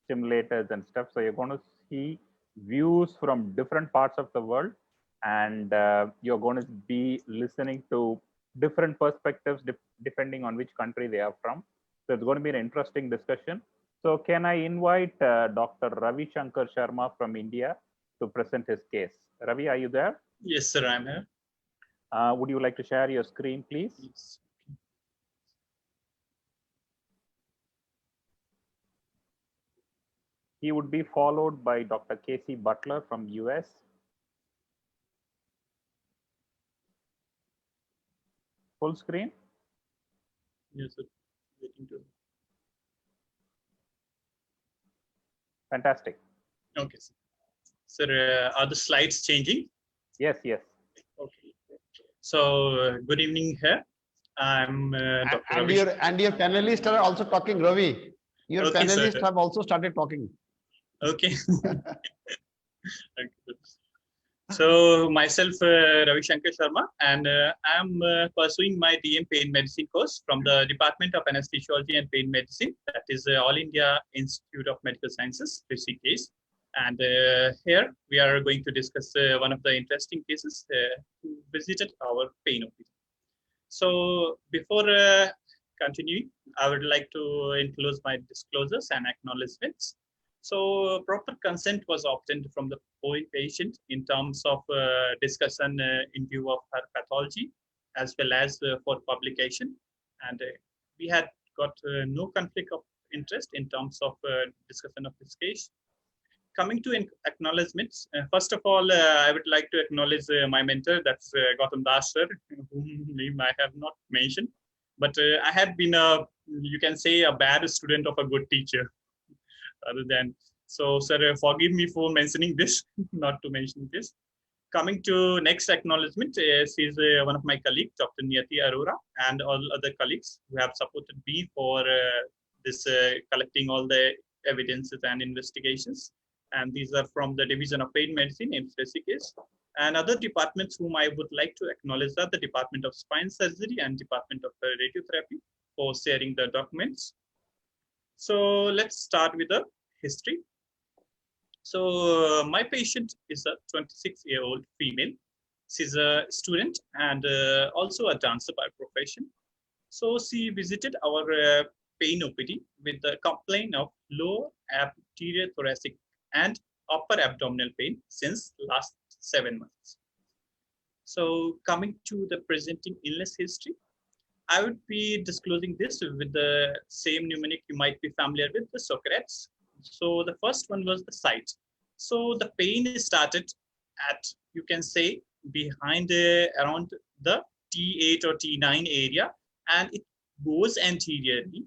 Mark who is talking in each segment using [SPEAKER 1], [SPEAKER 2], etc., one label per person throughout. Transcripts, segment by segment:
[SPEAKER 1] stimulators and stuff. So you're going to see views from different parts of the world, and you're going to be listening to different perspectives depending on which country they are from. So it's going to be an interesting discussion. So can I invite Dr. Ravi Shankar Sharma from India to present his case? Ravi, are you there?
[SPEAKER 2] Yes, sir, I'm here.
[SPEAKER 1] Would you like to share your screen, please?
[SPEAKER 2] Yes.
[SPEAKER 1] He would be followed by Dr. Casey Butler from US. Full screen?
[SPEAKER 2] Yes, sir. Waiting to...
[SPEAKER 1] Fantastic.
[SPEAKER 2] Okay, sir. Sir, are the slides changing?
[SPEAKER 1] Yes, yes.
[SPEAKER 2] Okay. So, good evening here. I'm Dr. Ravi.
[SPEAKER 3] And your panelists are also talking, Ravi. Your
[SPEAKER 2] Okay,
[SPEAKER 3] panelists
[SPEAKER 2] sir.
[SPEAKER 3] have also started talking.
[SPEAKER 2] Okay. So myself, Ravi Shankar Sharma, and I'm pursuing my DM Pain Medicine course from the Department of Anesthesiology and Pain Medicine. That is All India Institute of Medical Sciences, case. And here we are going to discuss one of the interesting cases who visited our pain OPD. So before continuing, I would like to enclose my disclosures and acknowledgements. So proper consent was obtained from the patient in terms of discussion in view of her pathology, as well as for publication. And we had got no conflict of interest in terms of discussion of this case. Coming to acknowledgements, first of all, I would like to acknowledge my mentor, that's Gautam Das sir, whom name I have not mentioned. But I had been you can say, a bad student of a good teacher. Other than so, sir, forgive me for mentioning this, not to mention this. Coming to next acknowledgement, is one of my colleagues, Dr. Niyati Arora, and all other colleagues who have supported me for this collecting all the evidences and investigations. And these are from the Division of Pain Medicine in specific case. And other departments whom I would like to acknowledge are the Department of Spine Surgery and Department of Radiotherapy for sharing the documents. So let's start with the history. So my patient is a 26-year-old female. She's a student and also a dancer by profession. So she visited our pain OPD with the complaint of lower anterior thoracic and upper abdominal pain since last 7 months. So coming to the presenting illness history, I would be disclosing this with the same mnemonic you might be familiar with, the Socrates. So the first one was the site. So the pain started at, you can say, behind around the T8 or T9 area, and it goes anteriorly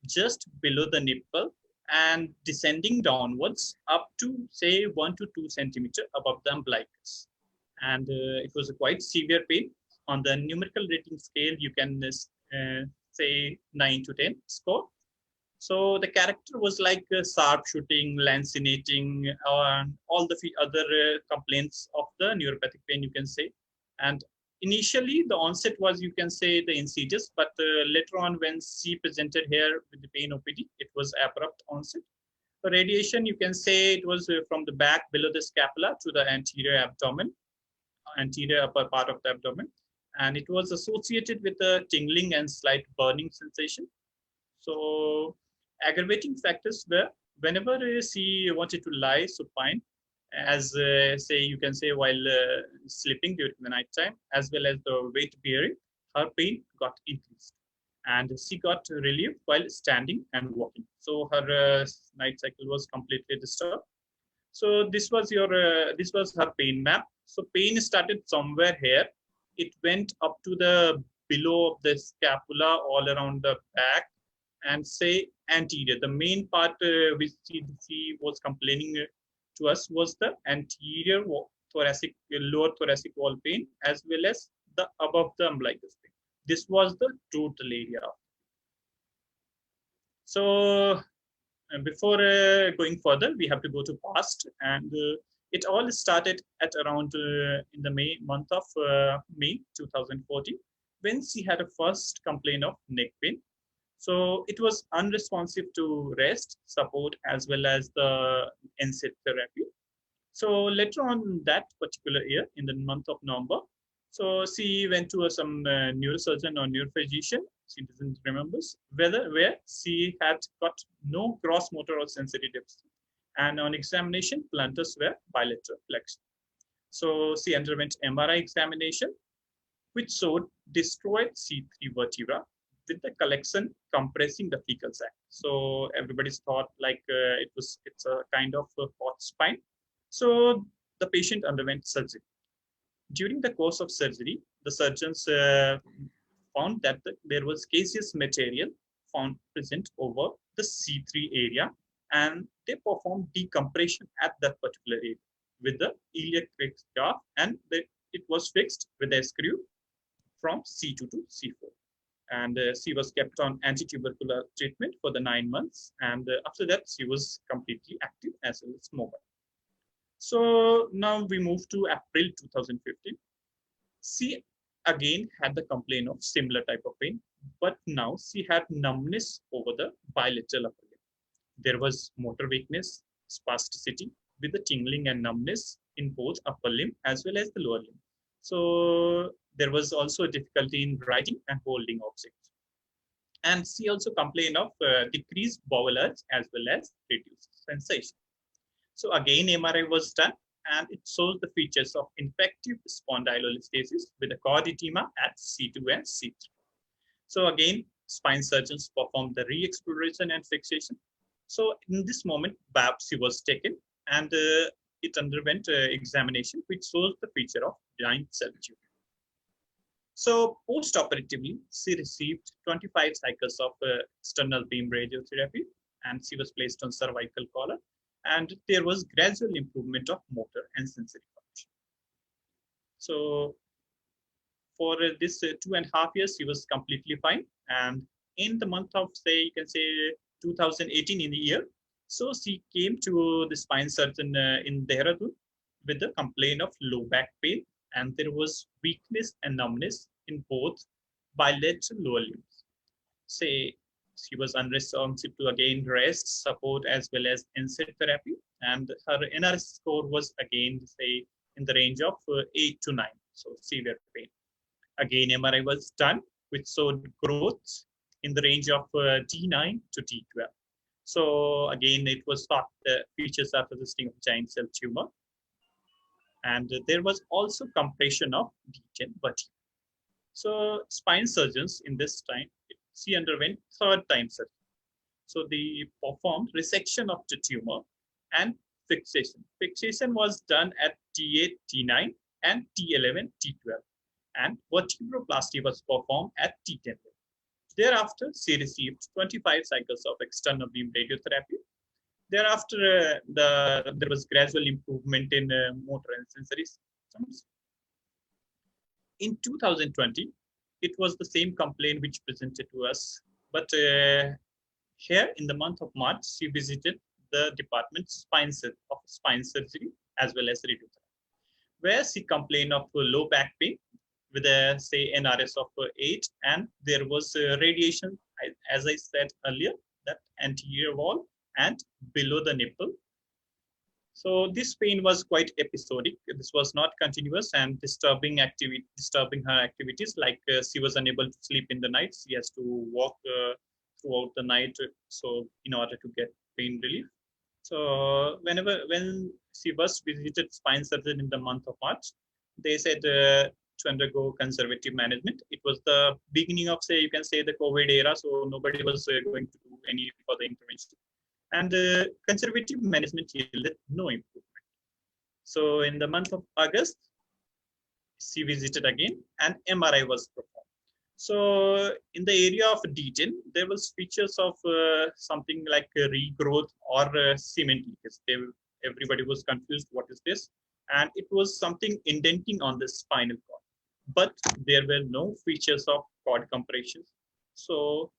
[SPEAKER 2] just below the nipple and descending downwards up to say 1 to 2 centimeters above the umbilicus. And it was a quite severe pain. On the numerical rating scale, you can say 9 to 10 score. So the character was like sharp shooting, lancinating, and all the other complaints of the neuropathic pain, you can say. And initially, the onset was, you can say, the insidious, but later on, when she presented here with the pain OPD, it was abrupt onset. The radiation, you can say, it was from the back below the scapula to the anterior abdomen, anterior upper part of the abdomen. And it was associated with a tingling and slight burning sensation. So aggravating factors were whenever she wanted to lie supine, as say you can say while sleeping during the night time, as well as the weight bearing, her pain got increased, and she got relief while standing and walking. So her night cycle was completely disturbed. So this was your this was her pain map. So pain started somewhere here. It went up to the below of the scapula, all around the back, and say anterior. The main part which she was complaining to us was the anterior thoracic, lower thoracic wall pain, as well as the above the umbilicus pain. This was the total area. So before going further, we have to go to past, and it all started at around in the month of May 2014, when she had a first complaint of neck pain. So it was unresponsive to rest, support, as well as the NSAID therapy. So later on that particular year, in the month of November, so she went to some neurosurgeon or neurophysician. She doesn't remember where she had got no gross motor or sensory deficit, and on examination, planters were bilateral flexion. So she underwent MRI examination, which showed destroyed C3 vertebra with the collection compressing the fecal sac. So everybody's thought like it's a kind of a hot spine. So the patient underwent surgery. During the course of surgery, the surgeons found that there was caseous material found present over the C3 area, and they performed decompression at that particular area with the electric scarf, and it was fixed with a screw from C2 to C4. And she was kept on anti-tubercular treatment for the 9 months. And after that, she was completely active as well as mobile. So now we move to April 2015. She again had the complaint of similar type of pain, but now she had numbness over the bilateral upper limb. There was motor weakness, spasticity with the tingling and numbness in both upper limb as well as the lower limb. So there was also a difficulty in writing and holding objects. And she also complained of decreased bowel urge as well as reduced sensation. So again, MRI was done, and it shows the features of infective spondylolisthesis with a cord edema at C2 and C3. So again, spine surgeons performed the re-exploration and fixation. So in this moment, biopsy was taken, and it underwent examination, which shows the feature of giant cell tumor. So post-operatively, she received 25 cycles of external beam radiotherapy, and she was placed on cervical collar, and there was gradual improvement of motor and sensory function. So for this 2.5 years, she was completely fine. And in the month of, say, you can say 2018 in the year, so she came to the spine surgeon in Dehradun with a complaint of low back pain, and there was weakness and numbness in both bilateral lower limbs. Say, she was unresponsive to again rest, support, as well as NSAID therapy, and her NRS score was again, say, in the range of 8 to 9, so severe pain. Again, MRI was done, which showed growth in the range of D9 to D12. So again, it was thought the features are consisting of giant cell tumor. And there was also compression of D10 vertebra. So spine surgeons in this time, she underwent third time surgery. So they performed resection of the tumor and fixation. Fixation was done at T8, T9, and T11, T12. And vertebroplasty was performed at T10. Thereafter, she received 25 cycles of external beam radiotherapy. Thereafter, there was gradual improvement in motor and sensory systems. In 2020, it was the same complaint which presented to us, but here in the month of March, she visited the department of spine surgery as well as radiotherapy, where she complained of low back pain with a, say, NRS of 8, and there was radiation, as I said earlier, that anterior wall and below the nipple. So this pain was quite episodic. This was not continuous and disturbing her activities. Like she was unable to sleep in the night. She has to walk throughout the night, so in order to get pain relief. So when she was visited spine surgeon in the month of March, they said to undergo conservative management. It was the beginning of, say, you can say the COVID era, so nobody was going to do any further intervention. And conservative management yielded no improvement. So in the month of August, she visited again and MRI was performed. So in the area of D10, there was features of something like regrowth or cement leakage. Everybody was confused, what is this? And it was something indenting on the spinal cord. But there were no features of cord compression. So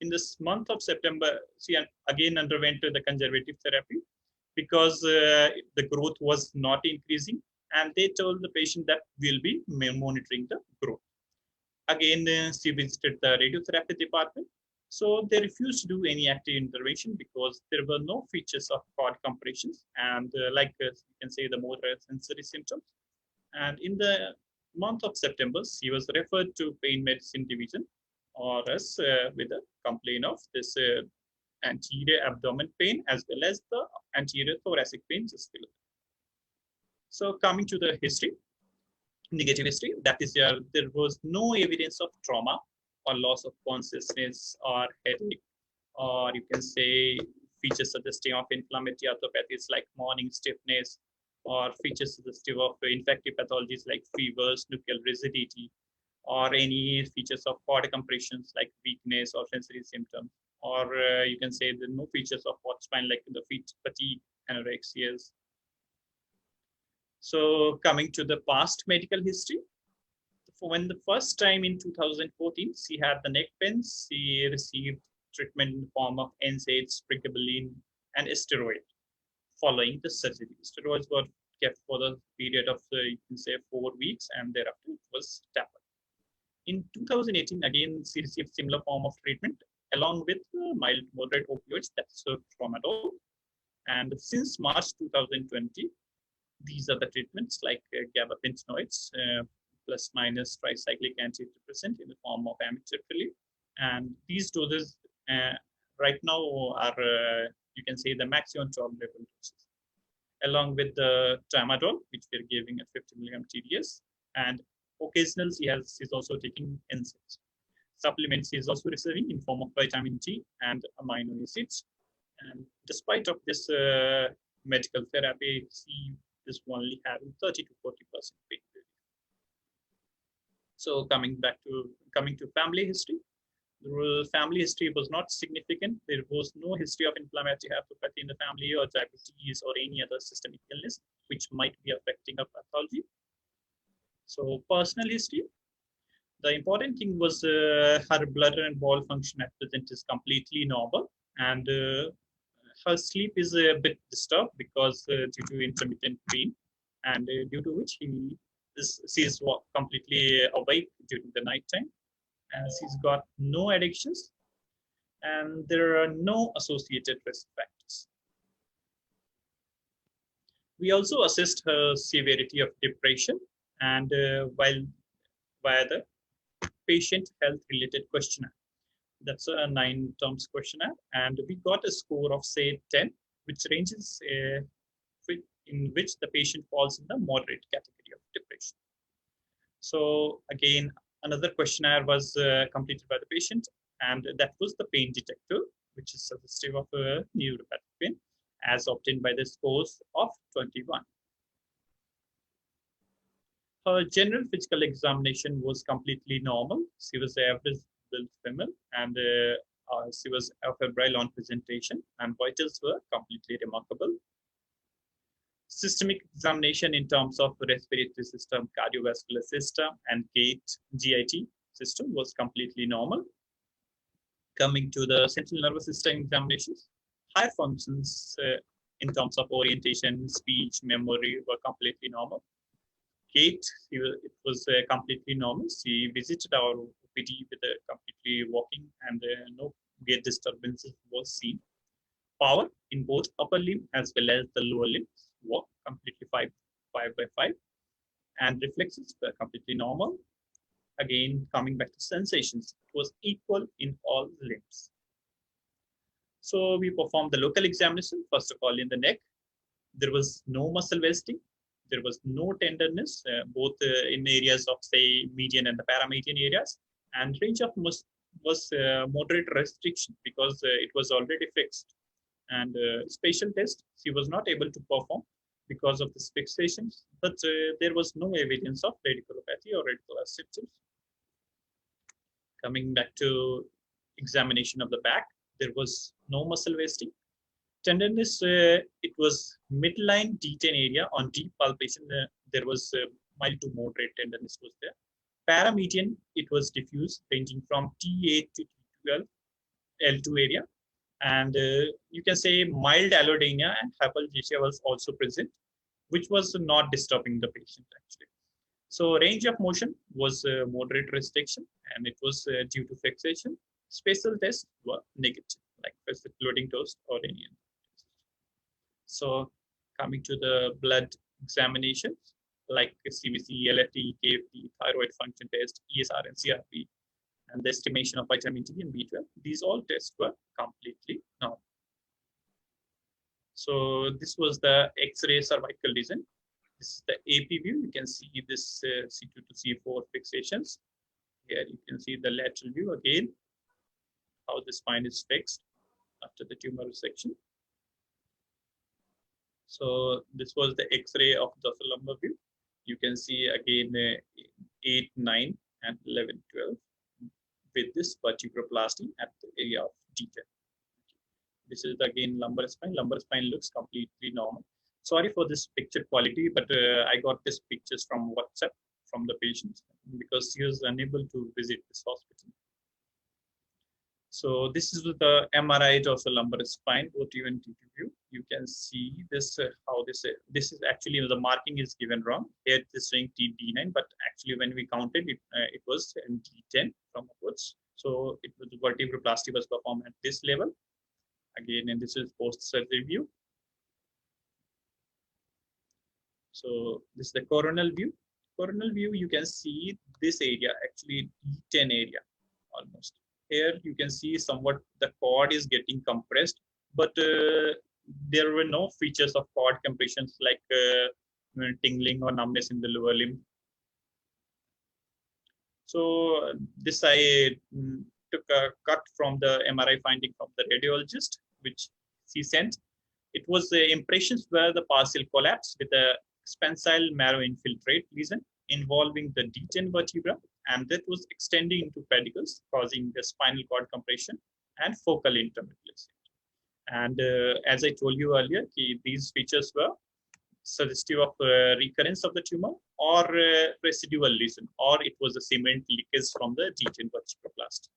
[SPEAKER 2] in this month of September, she again underwent the conservative therapy because the growth was not increasing, and they told the patient that we'll be monitoring the growth. Again, she visited the radiotherapy department. So they refused to do any active intervention because there were no features of cord compressions and you can say the motor sensory symptoms. And in the month of September, he was referred to pain medicine division or as with a complaint of this anterior abdomen pain as well as the anterior thoracic pain just below. So coming to the history, negative history, that is there was no evidence of trauma or loss of consciousness or headache, or you can say features suggesting of inflammatory arthropathies like morning stiffness, or features suggestive of infective pathologies like fevers, nuchal rigidity, or any features of cord compressions like weakness or sensory symptoms, or you can say there are no features of hot spine like the feet fatigue, anorexias. So coming to the past medical history, when the first time in 2014, she had the neck pains, she received treatment in the form of NSAIDs, pregabalin, and steroid following the surgery. Steroids were kept for the period of, you can say, 4 weeks, and thereafter it was tapered. In 2018, again, she received similar form of treatment along with mild moderate opioids, that's tramadol. And since March 2020, these are the treatments like gabapentinoids, plus minus tricyclic antidepressant in the form of amitriptyline. And these doses right now are, you can say, the maximum tolerable doses, along with the tramadol, which we're giving at 50 milligram TDS. And occasionally she's also taking NSAIDs. Supplements she is also receiving in form of vitamin D and amino acids. And despite of this medical therapy, she is only having 30 to 40% pain relief. So coming to family history, the family history was not significant. There was no history of inflammatory arthropathy in the family or diabetes or any other systemic illness which might be affecting her pathology. So personal history, the important thing was her bladder and bowel function at present is completely normal, and her sleep is a bit disturbed because due to intermittent pain, and due to which she is completely awake during the night time, and she's got no addictions, and there are no associated risk factors. We also assessed her severity of depression, and via the patient health related questionnaire. That's a 9 terms questionnaire, and we got a score of say 10, which ranges in which the patient falls in the moderate category of depression. So again, another questionnaire was completed by the patient, and that was the pain detector, which is suggestive of neuropathic pain, as obtained by the scores of 21. Her general physical examination was completely normal. She was an average built female, and she was febrile on presentation, and vitals were completely remarkable. Systemic examination in terms of respiratory system, cardiovascular system, and GIT system was completely normal. Coming to the central nervous system examinations, high functions in terms of orientation, speech, memory were completely normal. Gait, it was completely normal. She visited our OPD with a completely walking, and no gait disturbances was seen. Power in both upper limb as well as the lower limbs walk completely 5 by 5, and reflexes were completely normal. Again, coming back to sensations, it was equal in all limbs. So we performed the local examination, first of all in the neck. There was no muscle wasting. There was no tenderness, both in areas of, say, median and the paramedian areas. And range of was moderate restriction because it was already fixed. And spatial test, she was not able to perform because of this fixation, but there was no evidence of radiculopathy or radicular symptoms. Coming back to examination of the back, there was no muscle wasting. Tenderness, it was midline D10 area on deep palpation. There was mild to moderate tenderness was there. Paramedian, it was diffuse, ranging from T8 to T12, L2 area. And you can say mild allodynia and hyperalgesia was also present, which was not disturbing the patient actually. So range of motion was moderate restriction, and it was due to fixation. Special tests were negative, like loading test or any other. So coming to the blood examinations, like CBC, LFT, KFT, thyroid function test, ESR and CRP, and the estimation of vitamin D and B12, these all tests were completely normal. So this was the X-ray cervical lesion. This is the AP view. You can see this C2 to C4 fixations. Here you can see the lateral view again, how the spine is fixed after the tumor resection. So this was the X-ray of the lumbar view. You can see again 8, 9, and 11, 12 with this vertebroplasty at the area of D10. This is again lumbar spine. Lumbar spine looks completely normal. Sorry for this picture quality, but I got these pictures from WhatsApp from the patient because he was unable to visit this hospital. So this is the MRI of the lumbar spine, O2 and T2 view. You can see this how this is actually the marking is given wrong. Here it is showing TD9, but actually when we counted it, it was in D10 from upwards. So it was vertebroplasty was performed at this level. Again, and this is post-surgery view. So this is the coronal view. Coronal view, you can see this area, actually D10 area almost. Here you can see somewhat the cord is getting compressed, but there were no features of cord compressions like tingling or numbness in the lower limb. So this I took a cut from the MRI finding from the radiologist, which he sent. It was the impressions were the partial collapse with a expansile marrow infiltrate lesion involving the D10 vertebra, and that was extending into pedicles, causing the spinal cord compression and focal intermediate. And as I told you earlier, these features were suggestive of recurrence of the tumor or residual lesion, or it was a cement leakage from the D10 vertebroblast.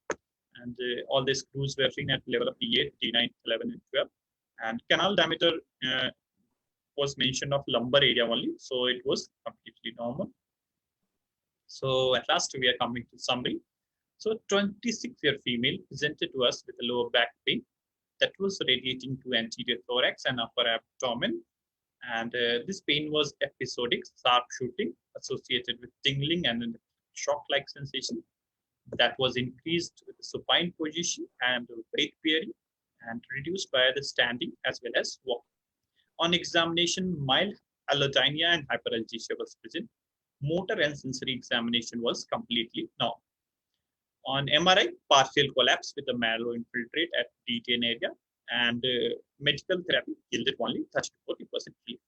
[SPEAKER 2] And all the screws were seen at level of D8, D9, 11, and 12. And canal diameter was mentioned of lumbar area only, so it was completely normal. So at last we are coming to summary. So 26-year female presented to us with a lower back pain that was radiating to anterior thorax and upper abdomen. And this pain was episodic, sharp shooting associated with tingling and a shock-like sensation that was increased with the supine position and weight bearing and reduced by the standing as well as walking. On examination, mild allodynia and hyperalgesia was present. Motor and sensory examination was completely normal. On MRI, partial collapse with the marrow infiltrate at D10 area, and medical therapy yielded only 30 to 40% relief.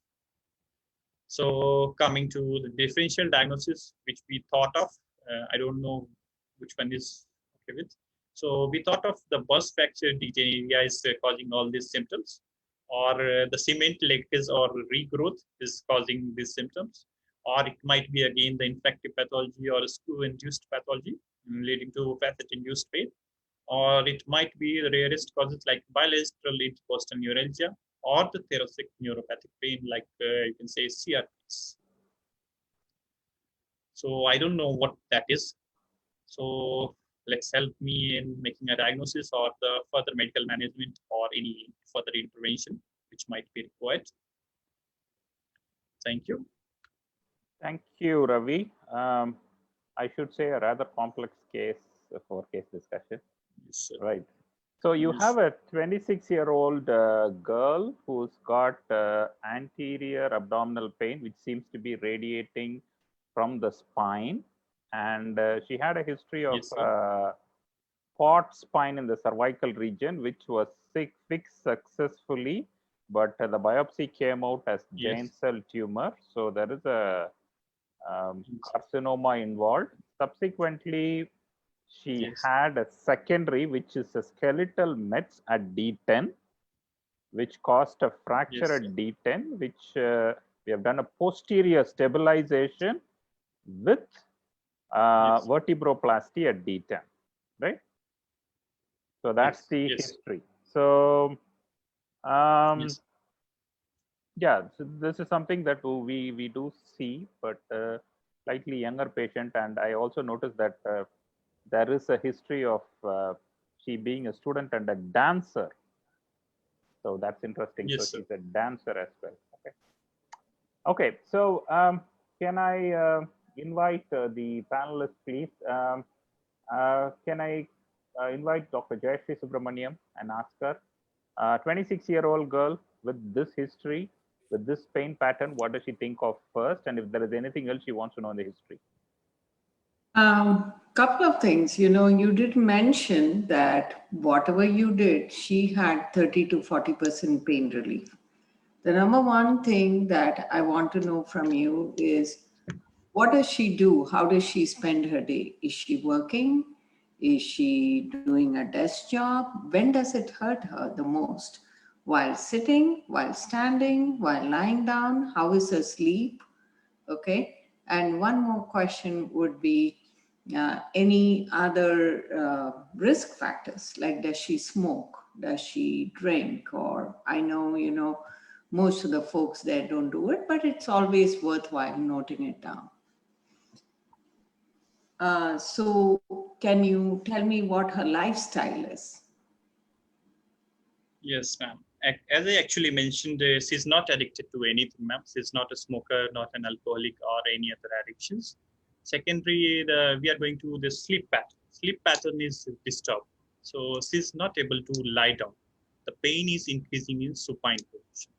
[SPEAKER 2] So coming to the differential diagnosis, which we thought of, I don't know which one is okay with. So we thought of the burst fracture D10 area is causing all these symptoms, or the cement leakage or regrowth is causing these symptoms, or it might be again the infective pathology or screw-induced pathology leading to facet-induced pain, or it might be the rarest causes like bilateral intercostal neuralgia or the thoracic neuropathic pain like you can say CRPs. So I don't know what that is. So let's help me in making a diagnosis or the further medical management or any further intervention which might be required. Thank you.
[SPEAKER 1] Thank you, Ravi. I should say a rather complex case for case discussion.
[SPEAKER 2] Yes,
[SPEAKER 1] right. So you
[SPEAKER 2] Yes.
[SPEAKER 1] have a 26-year-old girl who's got anterior abdominal pain, which seems to be radiating from the spine. And she had a history of
[SPEAKER 2] Yes,
[SPEAKER 1] caught spine in the cervical region, which was fixed successfully, but the biopsy came out as giant cell tumor. So there is a carcinoma involved. Subsequently, she had a secondary, which is a skeletal mets at D10, which caused a fracture at D10, which we have done a posterior stabilization with vertebroplasty at D10, right? So that's the history. So, yeah, so this is something that we do see, but slightly younger patient. And I also noticed that there is a history of she being a student and a dancer. So that's interesting.
[SPEAKER 2] Yes,
[SPEAKER 1] So
[SPEAKER 2] sir.
[SPEAKER 1] she's a dancer as well. Okay. Okay. So can I invite the panelists, please? Can I invite Dr. Jayashree Subramaniam and ask her, 26-year-old girl with this history, with this pain pattern, what does she think of first? And if there is anything else she wants to know in the history.
[SPEAKER 4] Couple of things, you did mention that whatever you did, she had 30 to 40% pain relief. The number one thing that I want to know from you is, what does she do? How does she spend her day? Is she working? Is she doing a desk job? When does it hurt her the most? While sitting, while standing, while lying down? How is her sleep? Okay. And one more question would be, any other risk factors, like does she smoke, does she drink, or I know most of the folks there don't do it, but it's always worthwhile noting it down. So can you tell me what her lifestyle is?
[SPEAKER 2] Yes, ma'am. As I actually mentioned, she's not addicted to anything, ma'am. She's not a smoker, not an alcoholic, or any other addictions. Secondary, we are going to the sleep pattern. Sleep pattern is disturbed. So she's not able to lie down. The pain is increasing in supine position.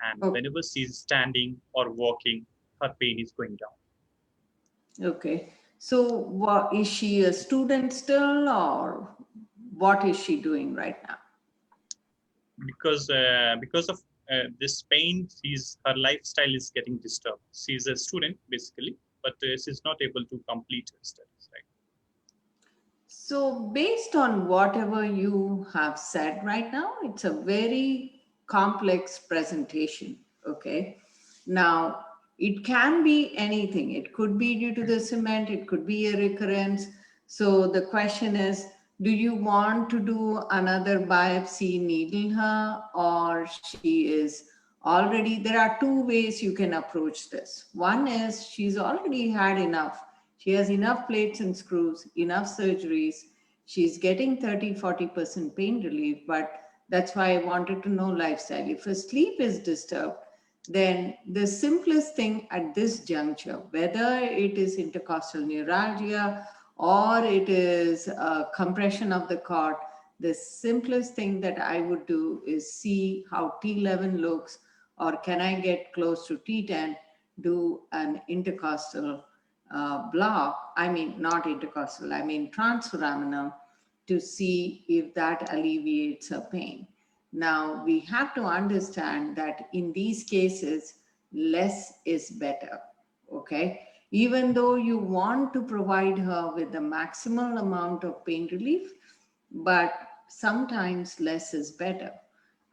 [SPEAKER 2] And
[SPEAKER 4] Okay.
[SPEAKER 2] whenever she's standing or walking, her pain is going down.
[SPEAKER 4] Okay. So what, is she a student still, or what is she doing right now?
[SPEAKER 2] Because of this pain, her lifestyle is getting disturbed. She's a student basically, but she's not able to complete her studies. Right.
[SPEAKER 4] So based on whatever you have said right now, it's a very complex presentation. Okay. Now, it can be anything. It could be due to the cement, it could be a recurrence. So the question is, do you want to do another biopsy, needle her, or she is already, there are two ways you can approach this. One is she's already had enough. She has enough plates and screws, enough surgeries. She's getting 30-40% pain relief, but that's why I wanted to know lifestyle. If her sleep is disturbed, then the simplest thing at this juncture, whether it is intercostal neuralgia or it is a compression of the cord, the simplest thing that I would do is see how T11 looks, or can I get close to T10, do an intercostal block, I mean not intercostal, I mean transforaminal, to see if that alleviates her pain. Now, we have to understand that in these cases, less is better, okay? Even though you want to provide her with the maximal amount of pain relief, but sometimes less is better.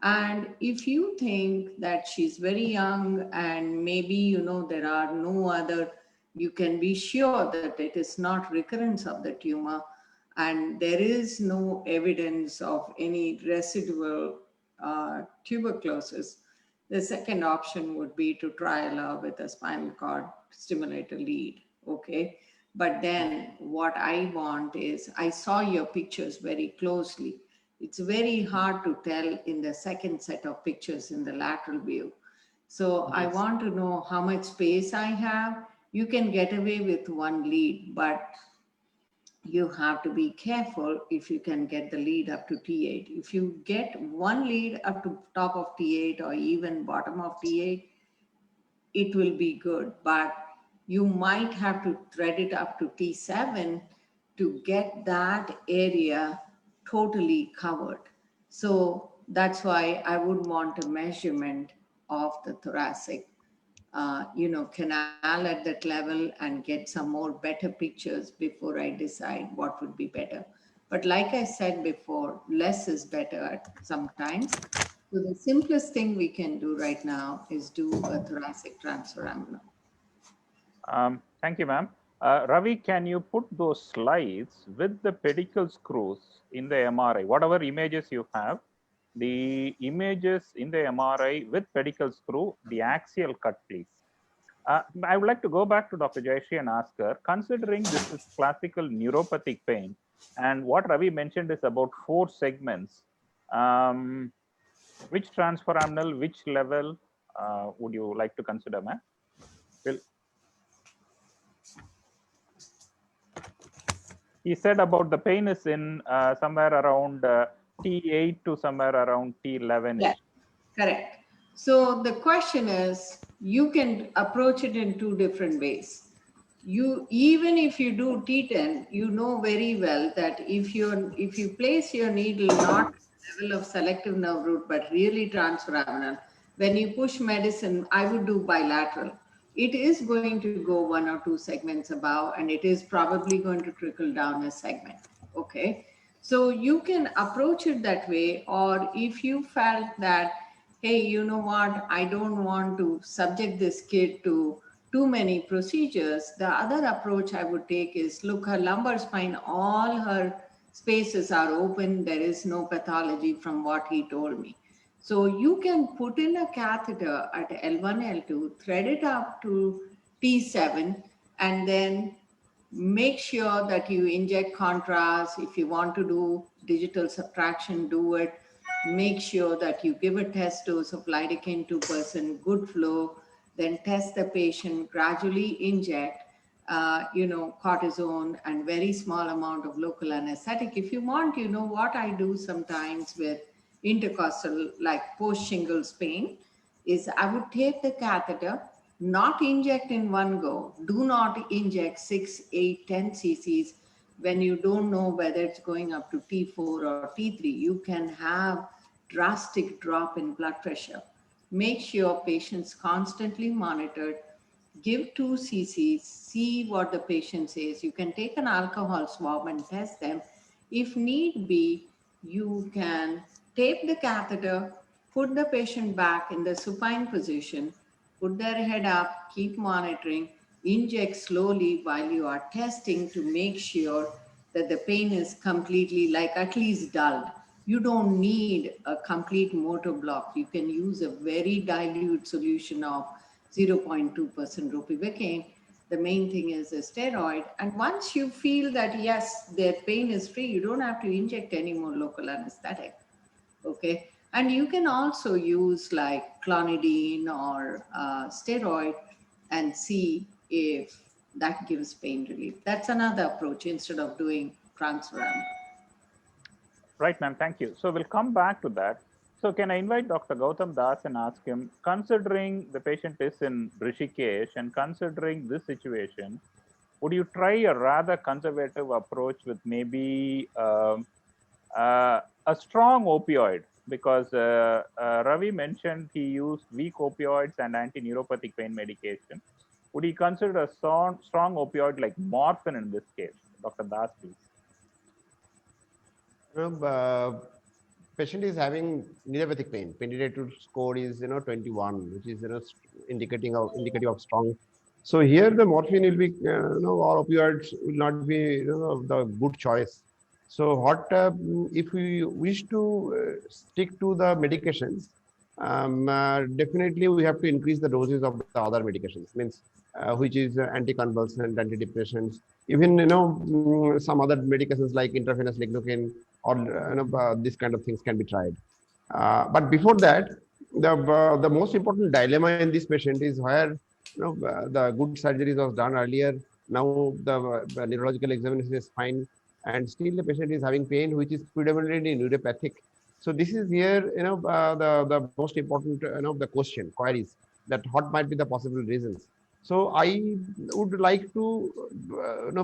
[SPEAKER 4] And if you think that she's very young and maybe, there are no other, you can be sure that it is not recurrence of the tumor, and there is no evidence of any residual tuberculosis. The second option would be to trial her with a spinal cord stimulator lead, okay? But then what I want is, I saw your pictures very closely. It's very hard to tell in the second set of pictures in the lateral view. So yes. I want to know how much space I have. You can get away with one lead, but you have to be careful if you can get the lead up to T8. If you get one lead up to top of T8 or even bottom of T8, it will be good, but you might have to thread it up to T7 to get that area totally covered. So that's why I would want a measurement of the thoracic canal at that level and get some more better pictures before I decide what would be better. But like I said before, less is better at sometimes. So the simplest thing we can do right now is do a thoracic transforaminal.
[SPEAKER 1] Thank you, ma'am. Ravi, can you put those slides with the pedicle screws in the MRI, whatever images you have, the images in the MRI with pedicle screw, the axial cut, please. I would like to go back to Dr. Jayashree and ask her, considering this is classical neuropathic pain, And what Ravi mentioned is about 4 segments. Which transforaminal, which level would you like to consider, ma'am? Will he said about the pain is in somewhere around T8 to somewhere around T11.
[SPEAKER 4] Yeah, correct. So the question is, you can approach it in 2 different ways. You, even if you do T10, you know very well that if you place your needle not level of selective nerve root but really transforaminal, when you push medicine, I would do bilateral. It is going to go 1 or 2 segments above, and it is probably going to trickle down a segment. Okay, so you can approach it that way. Or if you felt that, hey, you know what, I don't want to subject this kid to too many procedures, the other approach I would take is, look, her lumbar spine, all her spaces are open. There is no pathology from what he told me. So you can put in a catheter at L1, L2, thread it up to T7, and then make sure that you inject contrast. If you want to do digital subtraction, do it. Make sure that you give a test dose of lidocaine 2%, good flow, then test the patient, gradually inject, cortisone and very small amount of local anesthetic. If you want, what I do sometimes with intercostal, like post shingles pain, is I would take the catheter, not inject in one go. Do not inject 6, 8, 10 cc's when you don't know whether it's going up to T4 or T3. You can have drastic drop in blood pressure. Make sure patients constantly monitored. Give 2 cc's, see what the patient says. You can take an alcohol swab and test them. If need be, you can tape the catheter, put the patient back in the supine position, put their head up, keep monitoring, inject slowly while you are testing to make sure that the pain is completely, like, at least dulled. You don't need a complete motor block. You can use a very dilute solution of 0.2% ropivacaine. The main thing is a steroid. And once you feel that, yes, their pain is free, you don't have to inject any more local anesthetic. Okay. And you can also use like clonidine or steroid and see if that gives pain relief. That's another approach instead of doing transforaminal.
[SPEAKER 1] Right, ma'am. Thank you. So we'll come back to that. So can I invite Dr. Gautam Das and ask him, considering the patient is in Rishikesh and considering this situation, would you try a rather conservative approach with maybe a strong opioid? Because Ravi mentioned he used weak opioids and anti-neuropathic pain medication. Would he consider a strong opioid like morphine in this case? Dr. Das, please.
[SPEAKER 3] Patient is having neuropathic pain. Pediatric score is 21, which is indicative of strong. So here the morphine will be or opioids will not be the good choice. So what if we wish to stick to the medications? Definitely we have to increase the doses of the other medications. Means which is anticonvulsant, antidepressants, even some other medications like intravenous lignocaine or this kind of things can be tried. But before that, the most important dilemma in this patient is where the good surgeries was done earlier. Now the neurological examination is fine, and still the patient is having pain, which is predominantly neuropathic. So this is here, the most important, the question, queries, that what might be the possible reasons. So I would like to,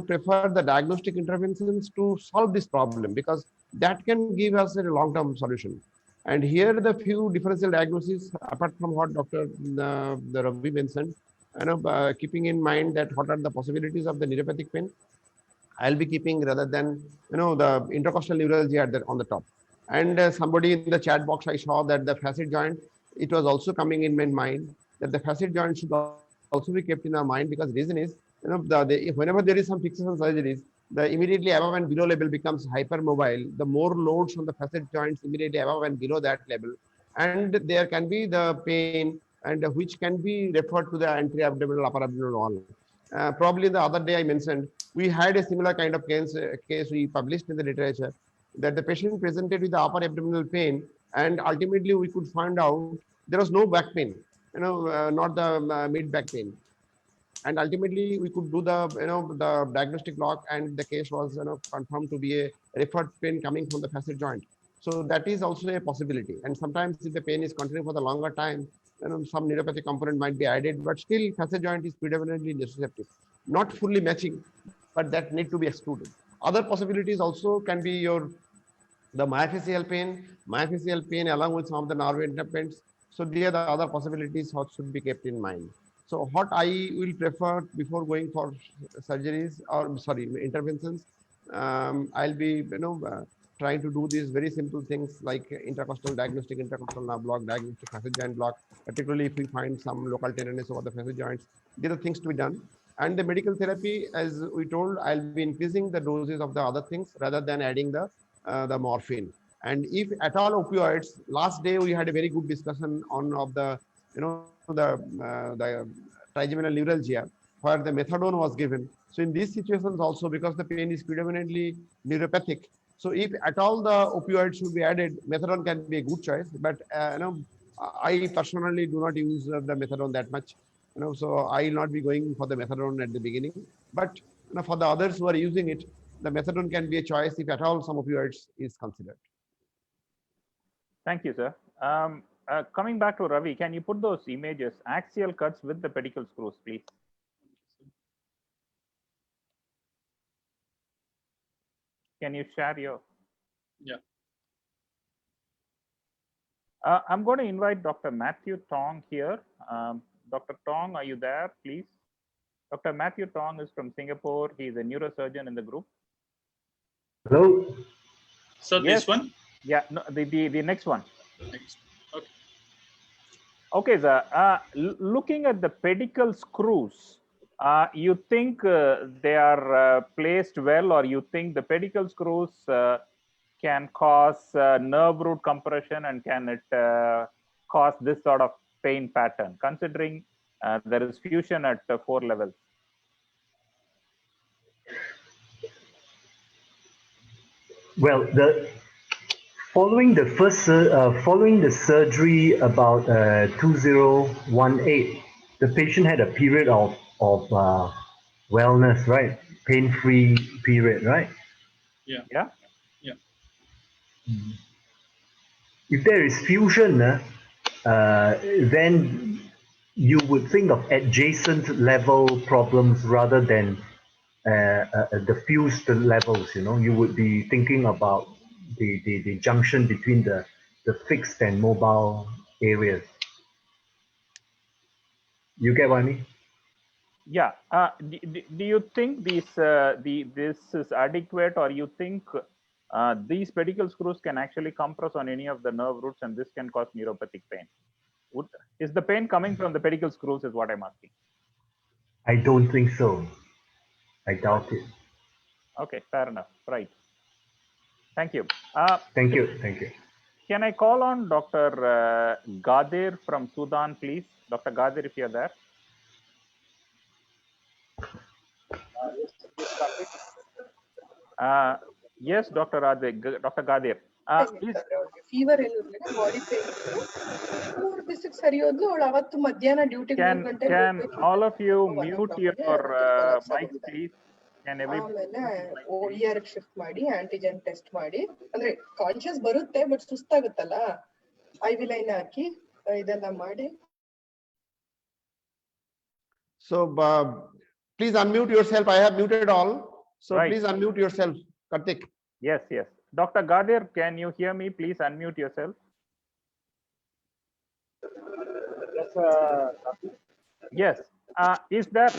[SPEAKER 3] prefer the diagnostic interventions to solve this problem, because that can give us a long-term solution. And here the few differential diagnoses, apart from what Dr. The Ravi mentioned, keeping in mind that what are the possibilities of the neuropathic pain, I'll be keeping, rather than the intercostal neuralgia on the top. And somebody in the chat box, I saw that the facet joint, it was also coming in my mind that the facet joint should also be kept in our mind, because reason is whenever there is some fixation surgeries, the immediately above and below level becomes hypermobile. The more loads on the facet joints immediately above and below that level, and there can be the pain, and which can be referred to the anterior abdominal, upper abdominal wall. Probably the other day I mentioned We had a similar kind of case we published in the literature, that the patient presented with the upper abdominal pain, and ultimately we could find out there was no back pain, not the mid back pain. And ultimately we could do the diagnostic log, and the case was confirmed to be a referred pain coming from the facet joint. So that is also a possibility. And sometimes if the pain is continuing for the longer time, some neuropathic component might be added, but still facet joint is predominantly nociceptive, not fully matching, but that need to be excluded. Other possibilities also can be the myofascial pain along with some of the nerve interference. So they are the other possibilities what should be kept in mind. So what I will prefer before going for surgeries, or sorry, interventions, I'll be trying to do these very simple things like intercostal diagnostic, intercostal nerve block, diagnostic facet joint block, particularly if we find some local tenderness over the facet joints. These are things to be done. And the medical therapy, as we told, I'll be increasing the doses of the other things rather than adding the morphine. And if at all opioids, last day we had a very good discussion on of the the trigeminal neuralgia, where the methadone was given. So in these situations also, because the pain is predominantly neuropathic, so if at all the opioids should be added, methadone can be a good choice. But I personally do not use the methadone that much. So I will not be going for the methadone at the beginning. But for the others who are using it, the methadone can be a choice if at all some opioids is considered.
[SPEAKER 1] Thank you, sir. Coming back to Ravi, can you put those images, axial cuts with the pedicle screws, please? Can you share your?
[SPEAKER 2] Yeah.
[SPEAKER 1] I'm going to invite Dr. Matthew Tong here. Dr. Tong, are you there, please? Dr. Matthew Tong is from Singapore. He is a neurosurgeon in the group.
[SPEAKER 5] Hello.
[SPEAKER 2] So
[SPEAKER 1] Yes.
[SPEAKER 2] this one?
[SPEAKER 1] Yeah, no, the next one.
[SPEAKER 2] Next. Okay.
[SPEAKER 1] Okay, sir. Looking at the pedicle screws, you think they are placed well, or you think the pedicle screws can cause nerve root compression, and can it cause this sort of pain pattern, considering there is fusion at 4 levels?
[SPEAKER 5] Well, following the surgery about 2018, the patient had a period of wellness, right? Pain-free period, right?
[SPEAKER 2] Yeah.
[SPEAKER 1] Yeah.
[SPEAKER 2] Yeah.
[SPEAKER 5] If there is fusion, then you would think of adjacent level problems rather than the fused levels. You would be thinking about the junction between the fixed and mobile areas. You get what I mean?
[SPEAKER 1] Yeah. Do you think this is adequate, or you think these pedicle screws can actually compress on any of the nerve roots, and this can cause neuropathic pain? Is the pain coming from the pedicle screws, is what I'm asking?
[SPEAKER 5] I don't think so. I doubt it.
[SPEAKER 1] Okay, fair enough. Right. Thank you.
[SPEAKER 5] Thank you. Thank you.
[SPEAKER 1] Can I call on Dr. Gadir from Sudan, please? Dr. Gadir, if you're there. Yes, Dr. Gadir.
[SPEAKER 6] Fever ಏನು ಇರ್ಲಿಲ್ಲ, body pain ಇತ್ತು. 3 ದಿವಸಕ್ಕೆ ಸರಿ ಹೋದ್ಲು. ಅವಳು ಅವತ್ತು ಮಧ್ಯಾಹ್ನ ಡ್ಯೂಟಿಗೆ 3 ಗಂಟೆಗೆ
[SPEAKER 1] Can all of you mute your mics, please?
[SPEAKER 6] ಆಮೇಲೆ OER ಶಿಫ್ಟ್ ಮಾಡಿ ಆಂಟಿಜೆನ್ ಟೆಸ್ಟ್ ಮಾಡಿ, ಅಂದ್ರೆ ಕಾನ್ಶಿಯಸ್ ಬರುತ್ತೆ ಬಟ್ ಸುಸ್ತಾಗುತ್ತಲ್ಲ, IV ಲೈನ್ ಹಾಕಿ ಇದೆಲ್ಲ ಮಾಡಿ.
[SPEAKER 3] So please unmute yourself. I have muted all. So
[SPEAKER 1] right.
[SPEAKER 3] Please unmute yourself, Karthik.
[SPEAKER 1] Yes, yes. Dr. Gadir, can you hear me? Please unmute yourself. Yes. Is there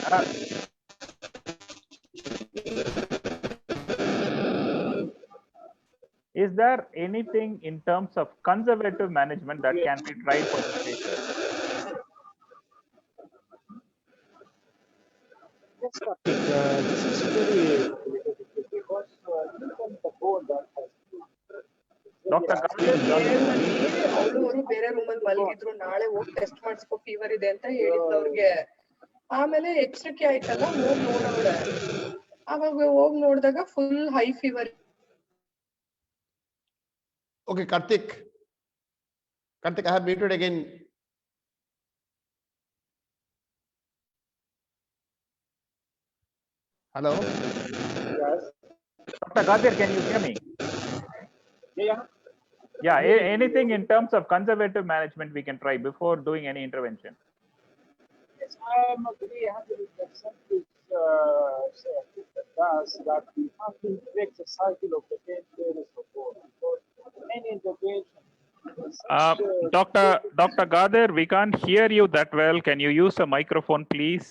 [SPEAKER 1] is there anything in terms of conservative management that can be tried for this patient?
[SPEAKER 7] This is very because the board that has
[SPEAKER 1] Dr.
[SPEAKER 6] ಅವರು ಬೇರೆ ರೂಮಲ್ಲಿ ಮಲಗಿದ್ರು, ನಾಳೆ ಹೋಗಿ test ಮಾಡಿಸ್ಕೊ fever ಇದೆ ಅಂತ ಹೇಳಿದ್ರು ಅವ್ರಿಗೆ. ಆಮೇಲೆ ಎಚ್ಚರಿಕೆ ಆಯ್ತಲ್ಲ, ಹೋಗಿ ನೋಡೋಳೆ ಅವಾಗ ಹೋಗಿ ನೋಡಿದಾಗ full high fever.
[SPEAKER 3] Okay, Karthik, I have muted again. Hello.
[SPEAKER 7] Yes.
[SPEAKER 1] Dr. Gadir, can you hear me?
[SPEAKER 7] Yeah.
[SPEAKER 1] Yeah, anything in terms of conservative management we can try before doing any intervention.
[SPEAKER 7] Yes, I am agree 100% with does that we have to break the cycle of the pain very support because any intervention.
[SPEAKER 1] Dr. Gadir, we can't hear you that well. Can you use a microphone, please?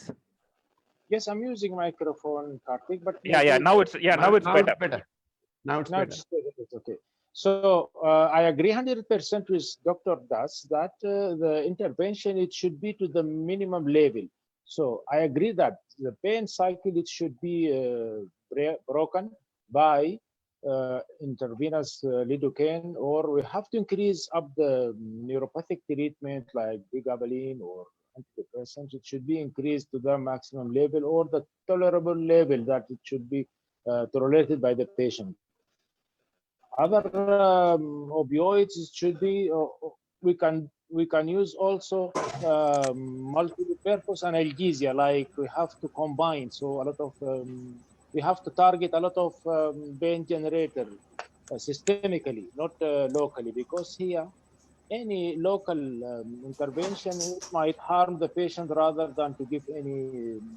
[SPEAKER 7] Yes, I'm using microphone, Karthik, but
[SPEAKER 1] Yeah. Now it's better.
[SPEAKER 3] Now it's better.
[SPEAKER 7] It's okay. So I agree 100% with Dr. Das that the intervention, it should be to the minimum level. So I agree that the pain cycle, it should be broken by intravenous lidocaine, or we have to increase up the neuropathic treatment like pregabalin or antidepressants. It should be increased to the maximum level or the tolerable level that it should be tolerated by the patient. Other opioids should be we can use also multi-purpose analgesia, like we have to combine. So a lot of we have to target a lot of pain generator systemically, not locally, because here any local intervention might harm the patient rather than to give any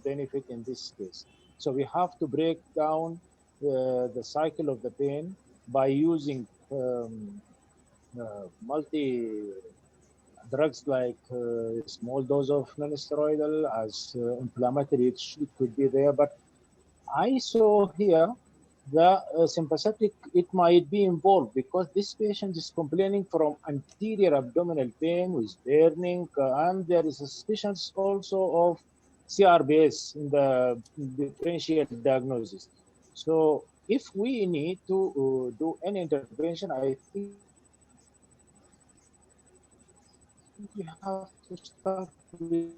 [SPEAKER 7] benefit in this case. So we have to break down the cycle of the pain by using multi drugs like small dose of non-steroidal as inflammatory. It could be there, but I saw here the sympathetic, it might be involved because this patient is complaining from anterior abdominal pain with burning, and there is suspicions also of CRBS in the differential diagnosis. So if we need to do any intervention, I think we have to start with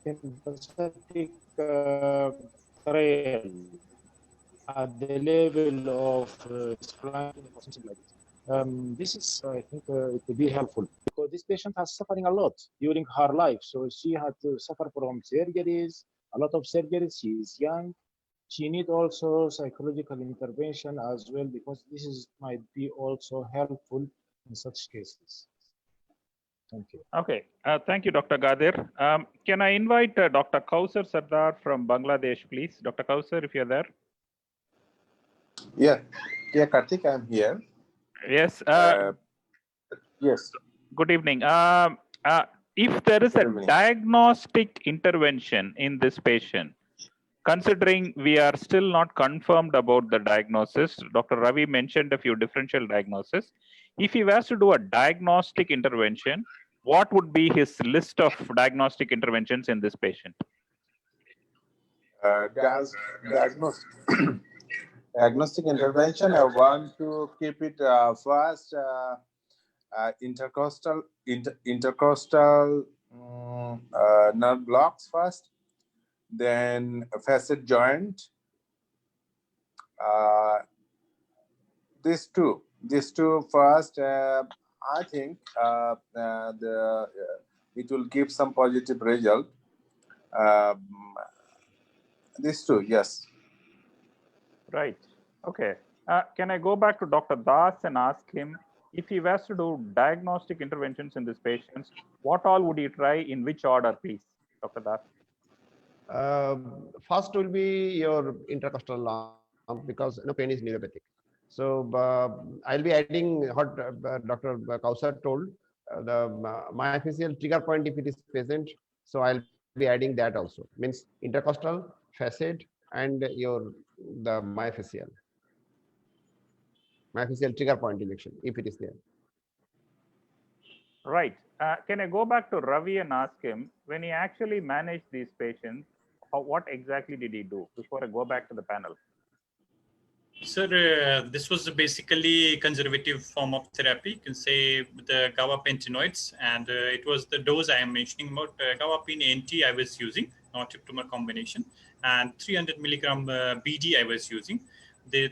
[SPEAKER 7] sympathetic trial at the level of splanchnic or something like this. This is, I think, it would be helpful because this patient has suffering a lot during her life. So she had to suffer from surgeries, a lot of surgeries. She is young. She needs also psychological intervention as well because this is might be also helpful in such cases. Thank you.
[SPEAKER 1] Okay, thank you, Dr. Gadir. Can I invite Dr. Kausar Sardar from Bangladesh, please? Dr. Kausar, if you're there.
[SPEAKER 8] Yeah, Karthik, I'm here.
[SPEAKER 1] Yes.
[SPEAKER 8] Yes.
[SPEAKER 1] Good evening. If there is a diagnostic intervention in this patient, considering we are still not confirmed about the diagnosis, Dr. Ravi mentioned a few differential diagnoses. If he was to do a diagnostic intervention, what would be his list of diagnostic interventions in this patient?
[SPEAKER 8] Diagnostic intervention, I want to keep it first intercostal nerve blocks first, then a facet joint. These two first. I think it will give some positive result. These two, yes.
[SPEAKER 1] Right. Okay. Can I go back to Dr. Das and ask him if he was to do diagnostic interventions in these patients, what all would he try, in which order, please, Dr. Das?
[SPEAKER 3] First will be your intercostal lump because pain is neuropathic. So I'll be adding what Dr. Kausar told, the myofascial trigger point if it is present. So I'll be adding that also. Means intercostal, facet, and the myofascial trigger point injection if it is there.
[SPEAKER 1] Right. Can I go back to Ravi and ask him, when he actually managed these patients, what exactly did he do before I go back to the panel?
[SPEAKER 2] Sir, this was basically conservative form of therapy. You can say the gabapentinoids, and it was the dose I am mentioning about. Gabapentin NT I was using nortepinephrine combination, and 300 milligram BD I was using. The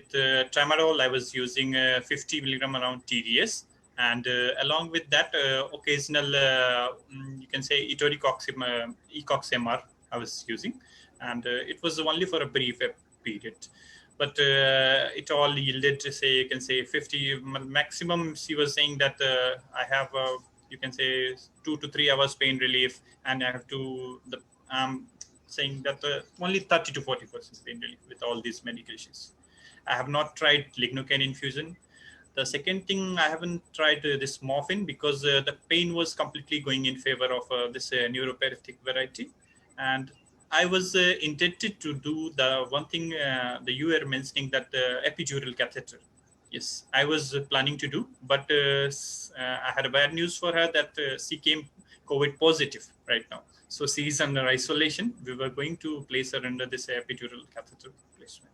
[SPEAKER 2] tramadol I was using 50 milligram around TDS, and along with that occasional you can say ecox-MR I was using, and it was only for a brief period. But it all yielded, say, you can say 50 maximum. She was saying that I have, you can say 2 to 3 hours pain relief, and I have to, saying that only 30 to 40% pain relief with all these medications. I have not tried lignocaine infusion. The second thing, I haven't tried this morphine because the pain was completely going in favor of this neuropathic variety. And I was intended to do the one thing that you were mentioning, that epidural catheter. Yes, I was planning to do, but I had a bad news for her that she came COVID positive right now. So she is under isolation. We were going to place her under this epidural catheter placement.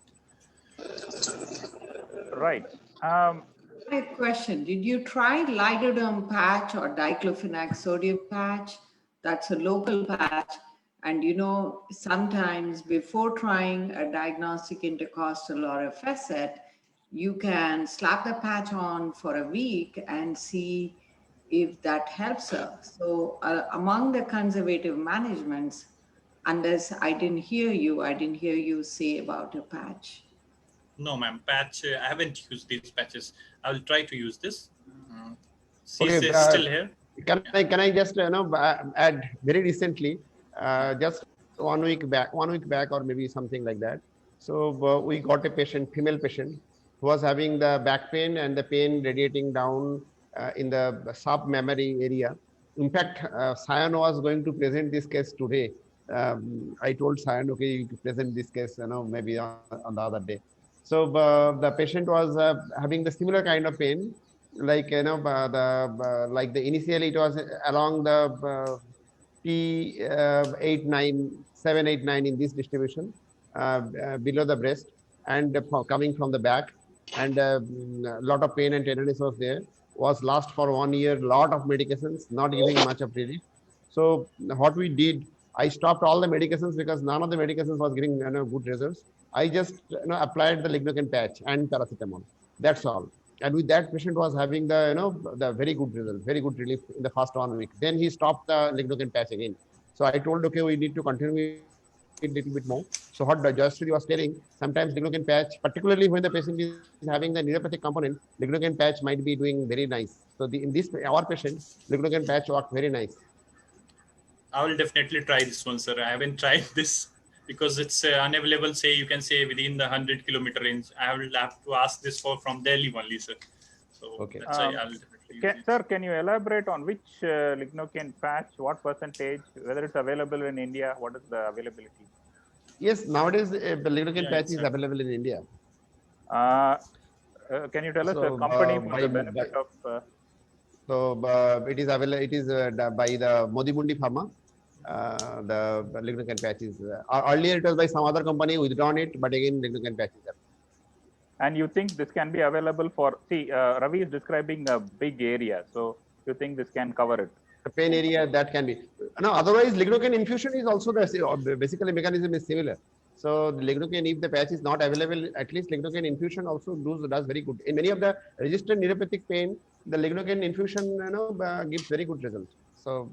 [SPEAKER 1] Right.
[SPEAKER 4] My question, did you try lidoderm patch or diclofenac sodium patch? That's a local patch. And you know, sometimes before trying a diagnostic intercostal or a facet, you can slap the patch on for a week and see if that helps her. So among the conservative managements, unless I didn't hear you say about a patch.
[SPEAKER 2] No, ma'am. Patch. I haven't used these patches. I will try to use this. She's
[SPEAKER 3] Okay,
[SPEAKER 2] still here.
[SPEAKER 3] Can I just add very recently, just 1 week back, or maybe something like that. So we got a patient, female patient, who was having the back pain and the pain radiating down in the sub-mammary area. In fact, Sayan was going to present this case today. I told Sayan, okay, you present this case, maybe on the other day. So the patient was having the similar kind of pain, like like the initially it was along the T789 in this distribution below the breast, and coming from the back, and a lot of pain and tenderness was there. Was last for 1 year, lot of medications, not giving much of relief. So what we did, I stopped all the medications because none of the medications was giving good results. I just applied the lignocaine patch and paracetamol. That's all. And with that, patient was having the the very good result, very good relief in the first 1 week. Then he stopped the lignocaine patch again. So I told, okay, we need to continue it a little bit more. So what Jayashree was telling, sometimes lignocaine patch, particularly when the patient is having the neuropathic component, lignocaine patch might be doing very nice. So in this our patient, lignocaine patch worked very nice.
[SPEAKER 2] I will definitely try this one, sir. I haven't tried this because it's unavailable, say, you can say within the 100-kilometer range. I will have to ask this from Delhi only, sir. So
[SPEAKER 3] okay.
[SPEAKER 2] That's why I'll definitely
[SPEAKER 1] Sir, can you elaborate on which lignocaine patch, what percentage, whether it's available in India, what is the availability?
[SPEAKER 3] Yes, nowadays the lignocaine patch is available in India.
[SPEAKER 1] Can you tell us a company for the benefit of?
[SPEAKER 3] So it is available. It is by the Modibundi Pharma. The lignocaine patch is earlier it was by some other company, withdrawn it, but again lignocaine patch is available.
[SPEAKER 1] And you think this can be available for? See, Ravi is describing a big area, so you think this can cover it?
[SPEAKER 3] The pain area that can be. No, otherwise lidocaine infusion is also the basically mechanism is similar. So the lidocaine, if the patch is not available, at least lidocaine infusion also does very good. In many of the resistant neuropathic pain, the lidocaine infusion gives very good results. So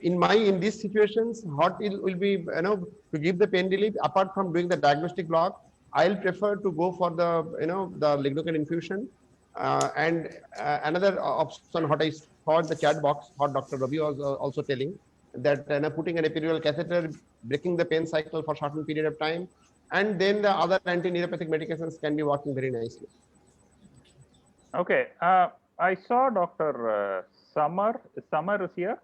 [SPEAKER 3] in these situations, what will be to give the pain relief apart from doing the diagnostic block, I'll prefer to go for the the lidocaine infusion. And another option, what I saw in the chat box, what Dr. Ravi was also telling, that putting an epidural catheter, breaking the pain cycle for shortened period of time, and then the other anti-neuropathic medications can be working very nicely.
[SPEAKER 1] Okay, I saw Dr. Summer. Summer is here.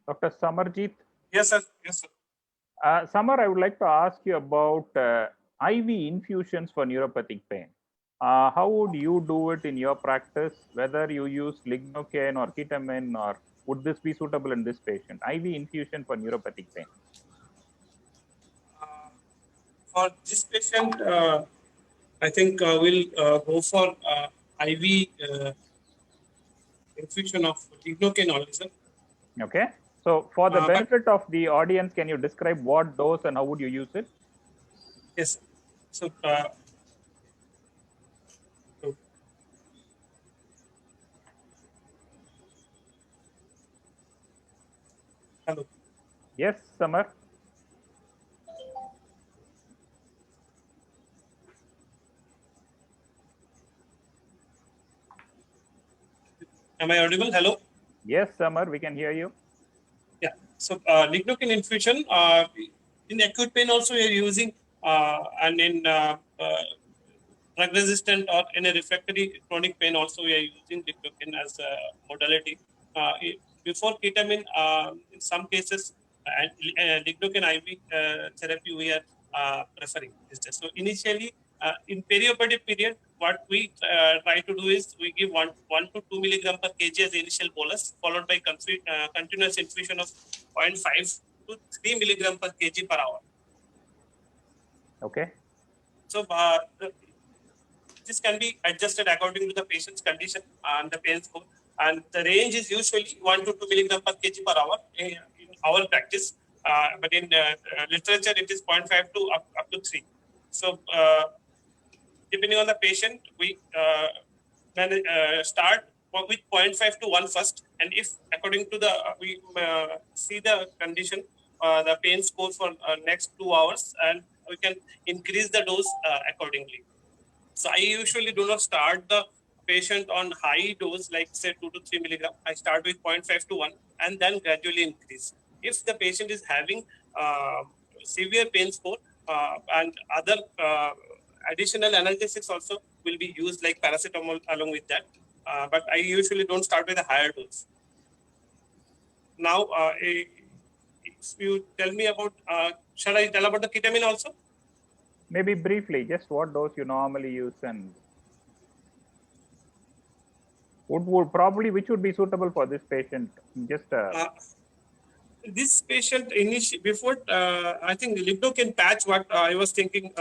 [SPEAKER 1] Dr. Samarjeet.
[SPEAKER 9] Yes, sir. Yes, sir.
[SPEAKER 1] Summer, I would like to ask you about IV infusions for neuropathic pain. How would you do it in your practice? Whether you use lignocaine or ketamine, or would this be suitable in this patient? IV infusion for neuropathic pain.
[SPEAKER 9] For this patient, I think we'll go for IV infusion of lignocaine only, sir.
[SPEAKER 1] Okay. So for the
[SPEAKER 9] But
[SPEAKER 1] benefit of the audience, can you describe what dose and how would you use it?
[SPEAKER 9] yes, so hello.
[SPEAKER 1] Yes, Samar.
[SPEAKER 9] Am I audible? Hello.
[SPEAKER 1] Yes, Samar, we can hear you.
[SPEAKER 9] Yeah. So lignocaine infusion in acute pain also we are using, and in drug resistant or in a refractory chronic pain also we are using lignocaine as a modality. Before ketamine, in some cases, lignocaine IV therapy we are preferring. So initially, in perioperative period, what we try to do is we give 1 to 2 milligram per kg as the initial bolus, followed by continuous infusion of 0.5 to 3 milligram per kg per hour.
[SPEAKER 1] Okay.
[SPEAKER 9] So this can be adjusted according to the patient's condition and the pain score. And the range is usually 1 to 2 milligram per kg per hour in our practice. But in literature, it is 0.5 to up to 3. So depending on the patient, we start with 0.5 to 1 first. And if according to the, we see the condition, the pain score for next 2 hours, and we can increase the dose accordingly. So I usually do not start the patient on high dose, like say 2 to 3 milligram. I start with 0.5 to 1 and then gradually increase. If the patient is having severe pain score and other additional analgesics also will be used, like paracetamol along with that. But I usually don't start with a higher dose. Now, if you tell me about, shall I tell about the ketamine also?
[SPEAKER 1] Maybe briefly, just what dose you normally use and would probably which would be suitable for this patient. Just
[SPEAKER 9] this patient before I think lignocaine patch, what I was thinking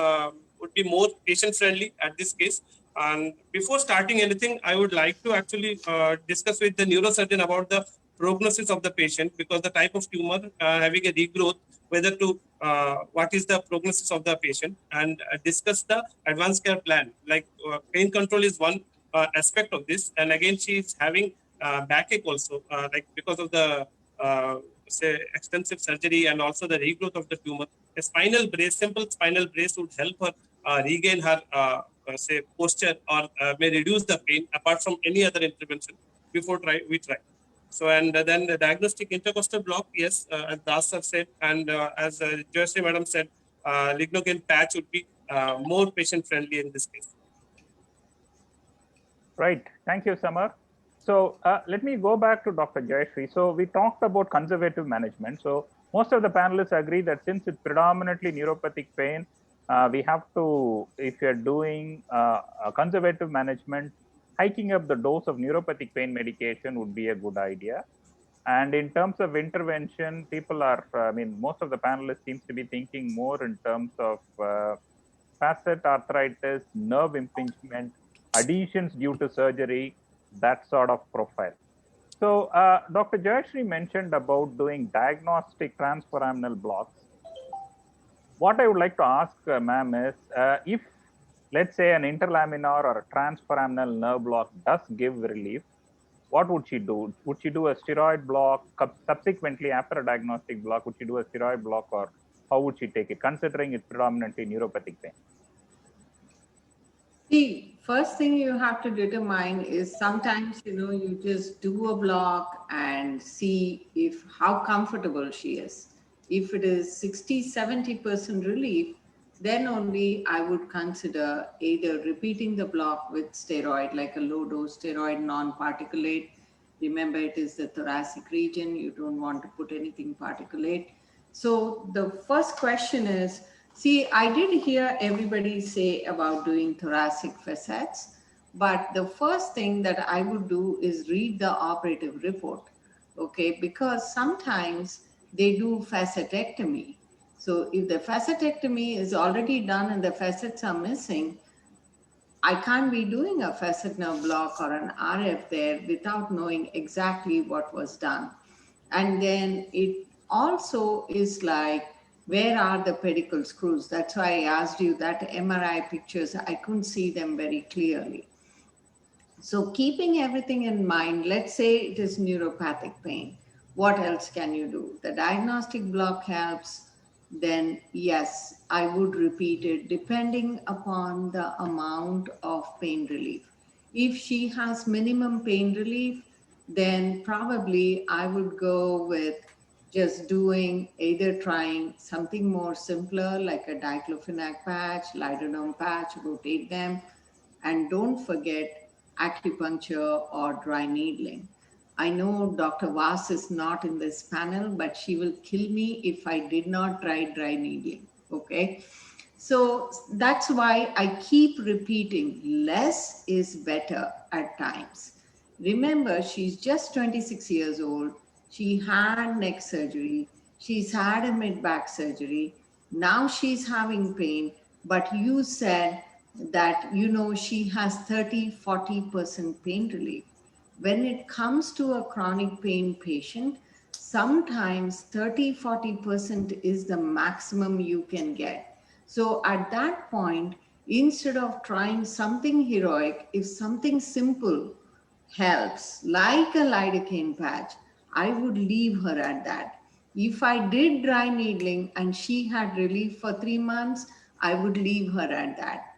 [SPEAKER 9] would be more patient friendly at this case. And before starting anything, I would like to actually discuss with the neurosurgeon about the prognosis of the patient, because the type of tumor having a regrowth, whether to what is the prognosis of the patient, and discuss the advanced care plan. Like pain control is one aspect of this, and again she is having backache also, like because of the say extensive surgery and also the regrowth of the tumor. A spinal brace, simple spinal brace would help her regain her say posture, or may reduce the pain apart from any other intervention before we try. So, and then the diagnostic intercostal block, yes, as Das have said, and as Joyashree madam said, lignocaine patch would be more patient friendly in this case.
[SPEAKER 1] right. Thank you, Samar. So let me go back to Dr. Jayashree. So we talked about conservative management. So most of the panelists agree that since it's predominantly neuropathic pain, we have to, if you're doing a conservative management, hiking up the dose of neuropathic pain medication would be a good idea. And in terms of intervention, people are, I mean, most of the panelists seems to be thinking more in terms of facet arthritis, nerve impingement, adhesions due to surgery, that sort of profile. So Dr. Jayashree mentioned about doing diagnostic transforaminal blocks. What I would like to ask ma'am is, if let's say an interlaminar or a transforaminal nerve block does give relief, what would she do? Would she do a steroid block? Subsequently, after a diagnostic block, would she do a steroid block, or how would she take it, considering it's predominantly neuropathic pain?
[SPEAKER 4] See, first thing you have to determine is sometimes, you just do a block and see if how comfortable she is. If it is 60-70% relief, then only I would consider either repeating the block with steroid, like a low dose steroid, non-particulate. Remember, it is the thoracic region. You don't want to put anything particulate. So the first question is, see, I did hear everybody say about doing thoracic facets, but the first thing that I would do is read the operative report, okay? Because sometimes they do facetectomy. So if the facetectomy is already done and the facets are missing, I can't be doing a facet nerve block or an RF there without knowing exactly what was done. And then it also is like, where are the pedicle screws? That's why I asked you that MRI pictures, I couldn't see them very clearly. So keeping everything in mind, let's say it is neuropathic pain. What else can you do? The diagnostic block helps. Then yes, I would repeat it depending upon the amount of pain relief. If she has minimum pain relief, then probably I would go with just doing either trying something more simpler like a diclofenac patch, lidoderm patch, rotate them, and don't forget acupuncture or dry needling. I know Dr. Vas is not in this panel, but she will kill me if I did not try dry needling. Okay. So that's why I keep repeating less is better at times. Remember, she's just 26 years old. She had neck surgery. She's had a mid back surgery. Now she's having pain. But you said that, she has 30-40% pain relief. When it comes to a chronic pain patient, sometimes 30-40% is the maximum you can get. So at that point, instead of trying something heroic, if something simple helps, like a lidocaine patch, I would leave her at that. If I did dry needling and she had relief for 3 months, I would leave her at that.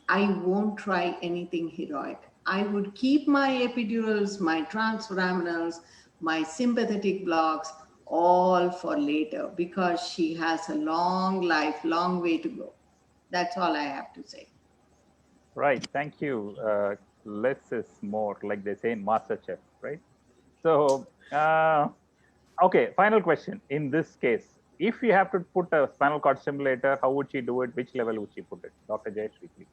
[SPEAKER 4] I won't try anything heroic. I would keep my epidurals, my transforaminals, my sympathetic blocks all for later because she has a long life, long way to go. That's all I have to say.
[SPEAKER 1] Right. Thank you. Less is more, like they say in MasterChef, right? So, okay, final question. In this case, if you have to put a spinal cord stimulator, how would she do it? Which level would she put it? Dr. Jayashree, please.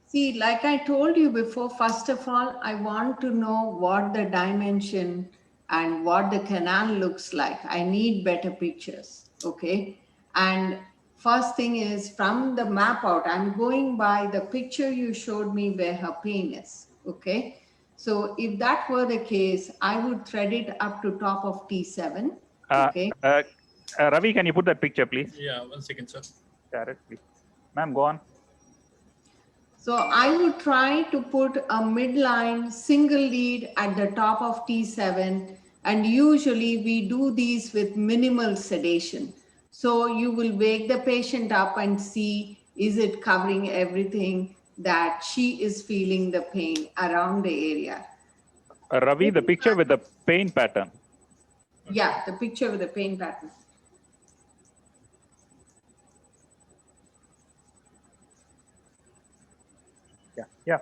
[SPEAKER 4] See, like I told you before, first of all, I want to know what the dimension and what the canal looks like. I need better pictures, okay? And first thing is from the map out, I'm going by the picture you showed me where her pain is, okay? So if that were the case, I would thread it up to top of T7, okay?
[SPEAKER 1] Ravi, can you put that picture, please?
[SPEAKER 2] Yeah, 1 second, sir.
[SPEAKER 1] Share it, please. Ma'am, go on.
[SPEAKER 4] So I would try to put a midline single lead at the top of T7, and usually we do these with minimal sedation. So you will wake the patient up and see, is it covering everything that she is feeling the pain around the area.
[SPEAKER 1] Ravi, the picture with the pain pattern.
[SPEAKER 4] Yeah, the picture with the pain pattern.
[SPEAKER 1] Yeah.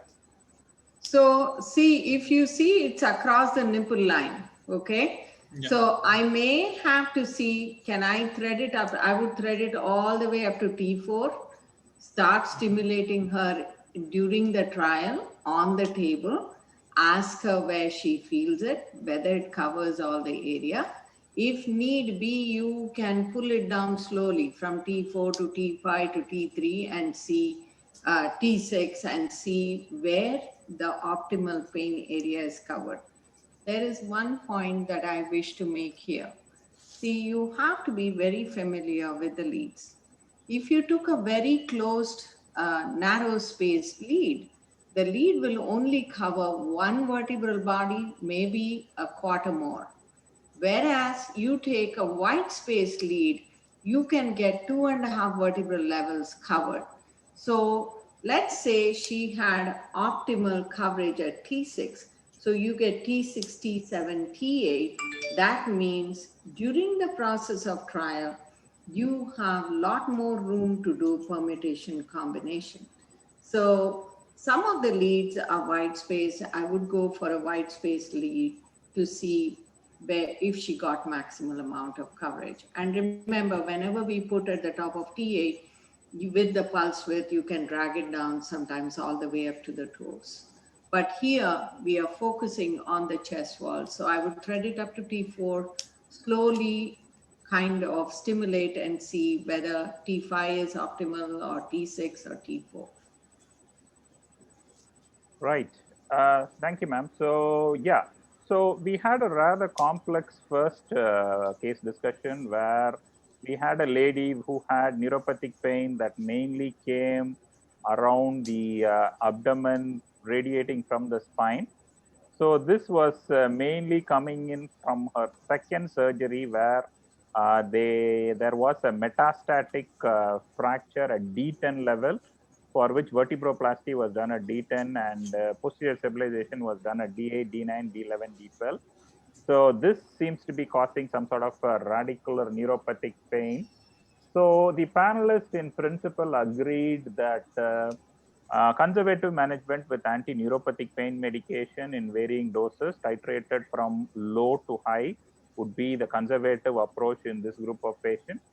[SPEAKER 4] So see, if you see, it's across the nipple line, okay? Yeah. So I may have to see, can I thread it up? I would thread it all the way up to T4, start stimulating her during the trial on the table, ask her where she feels it, whether it covers all the area. If need be, you can pull it down slowly from T4 to T5 to T3 and see T6 and see where the optimal pain area is covered. There is one point that I wish to make here. See, you have to be very familiar with the leads. If you took a very closed, narrow space lead, the lead will only cover one vertebral body, maybe a quarter more. Whereas you take a white space lead, you can get 2.5 vertebral levels covered. So let's say she had optimal coverage at T6. So you get T6, T7, T8. That means during the process of trial, you have a lot more room to do permutation combination. So some of the leads are white space. I would go for a white space lead to see where if she got maximal amount of coverage. And remember, whenever we put at the top of T8, with the pulse width, you can drag it down sometimes all the way up to the toes. But here we are focusing on the chest wall. So I would thread it up to T4, slowly kind of stimulate and see whether T5 is optimal or T6 or T4.
[SPEAKER 1] Right. Thank you, ma'am. So yeah. So we had a rather complex first case discussion where we had a lady who had neuropathic pain that mainly came around the abdomen, radiating from the spine. So this was mainly coming in from her second surgery where there was a metastatic fracture at D10 level, for which vertebroplasty was done at D10 and posterior stabilization was done at D8, D9, D11, D12. So this seems to be causing some sort of radicular neuropathic pain. So the panelists in principle agreed that conservative management with anti-neuropathic pain medication in varying doses, titrated from low to high, would be the conservative approach in this group of patients.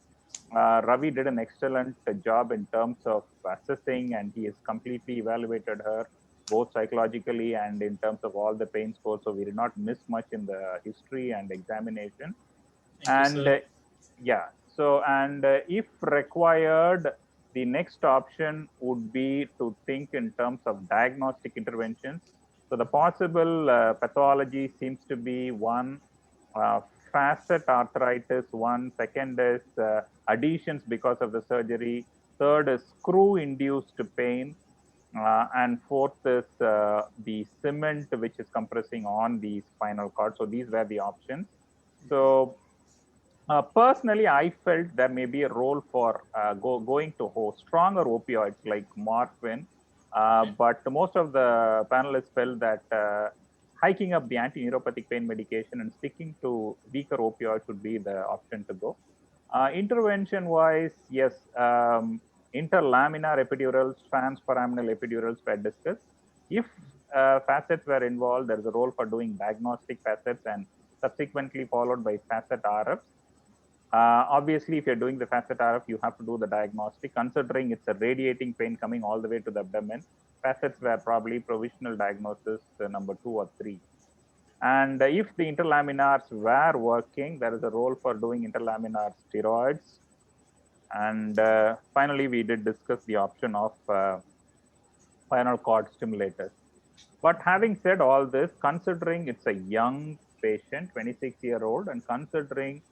[SPEAKER 1] Ravi did an excellent job in terms of assessing, and he has completely evaluated her both psychologically and in terms of all the pain scores. So we did not miss much in the history and examination.
[SPEAKER 2] Thank you,
[SPEAKER 1] Yeah, so if required, the next option would be to think in terms of diagnostic interventions. So the possible pathology seems to be one, facet arthritis, one, second is adhesions because of the surgery, third is screw induced pain, and fourth is the cement which is compressing on the spinal cord. So these were the options. So personally, I felt there may be a role for going to stronger opioids like morphine, but most of the panelists felt that hiking up the anti-neuropathic pain medication and sticking to weaker opioids would be the option to go. Intervention-wise, yes, interlaminar epidurals, transforaminal epidurals were discussed. If facets were involved, there is a role for doing diagnostic facets and subsequently followed by facet RFs. Obviously, if you're doing the facet RF, you have to do the diagnostic, considering it's a radiating pain coming all the way to the abdomen. Facets were probably provisional diagnosis number 2 or 3. And if the interlaminars were working, there is a role for doing interlaminar steroids. And finally, we did discuss the option of spinal cord stimulators. But having said all this, considering it's a young patient, 26-year-old, and considering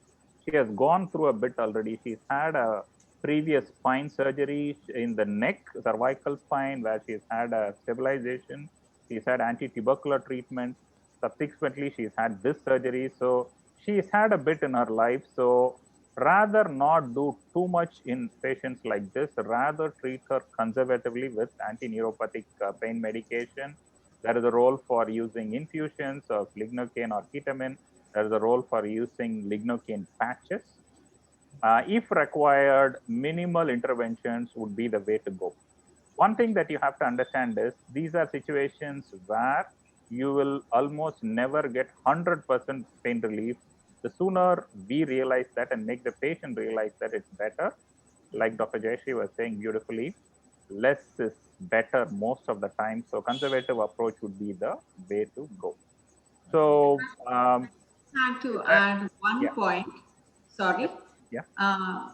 [SPEAKER 1] she has gone through a bit already, she's had a previous spine surgery in the neck, cervical spine, where she's had a stabilization. She's had anti-tubercular treatment. Subsequently, she's had this surgery. So she's had a bit in her life. So rather not do too much in patients like this, rather treat her conservatively with anti-neuropathic pain medication. There is a role for using infusions of lignocaine or ketamine. There is a role for using lignocaine patches. If required, minimal interventions would be the way to go. One thing that you have to understand is these are situations where you will almost never get 100% pain relief. The sooner we realize that and make the patient realize that it's better, like Dr. Jayashree was saying beautifully, less is better most of the time. So conservative approach would be the way to go. So
[SPEAKER 4] I had to add one point. Sorry.
[SPEAKER 1] Yeah.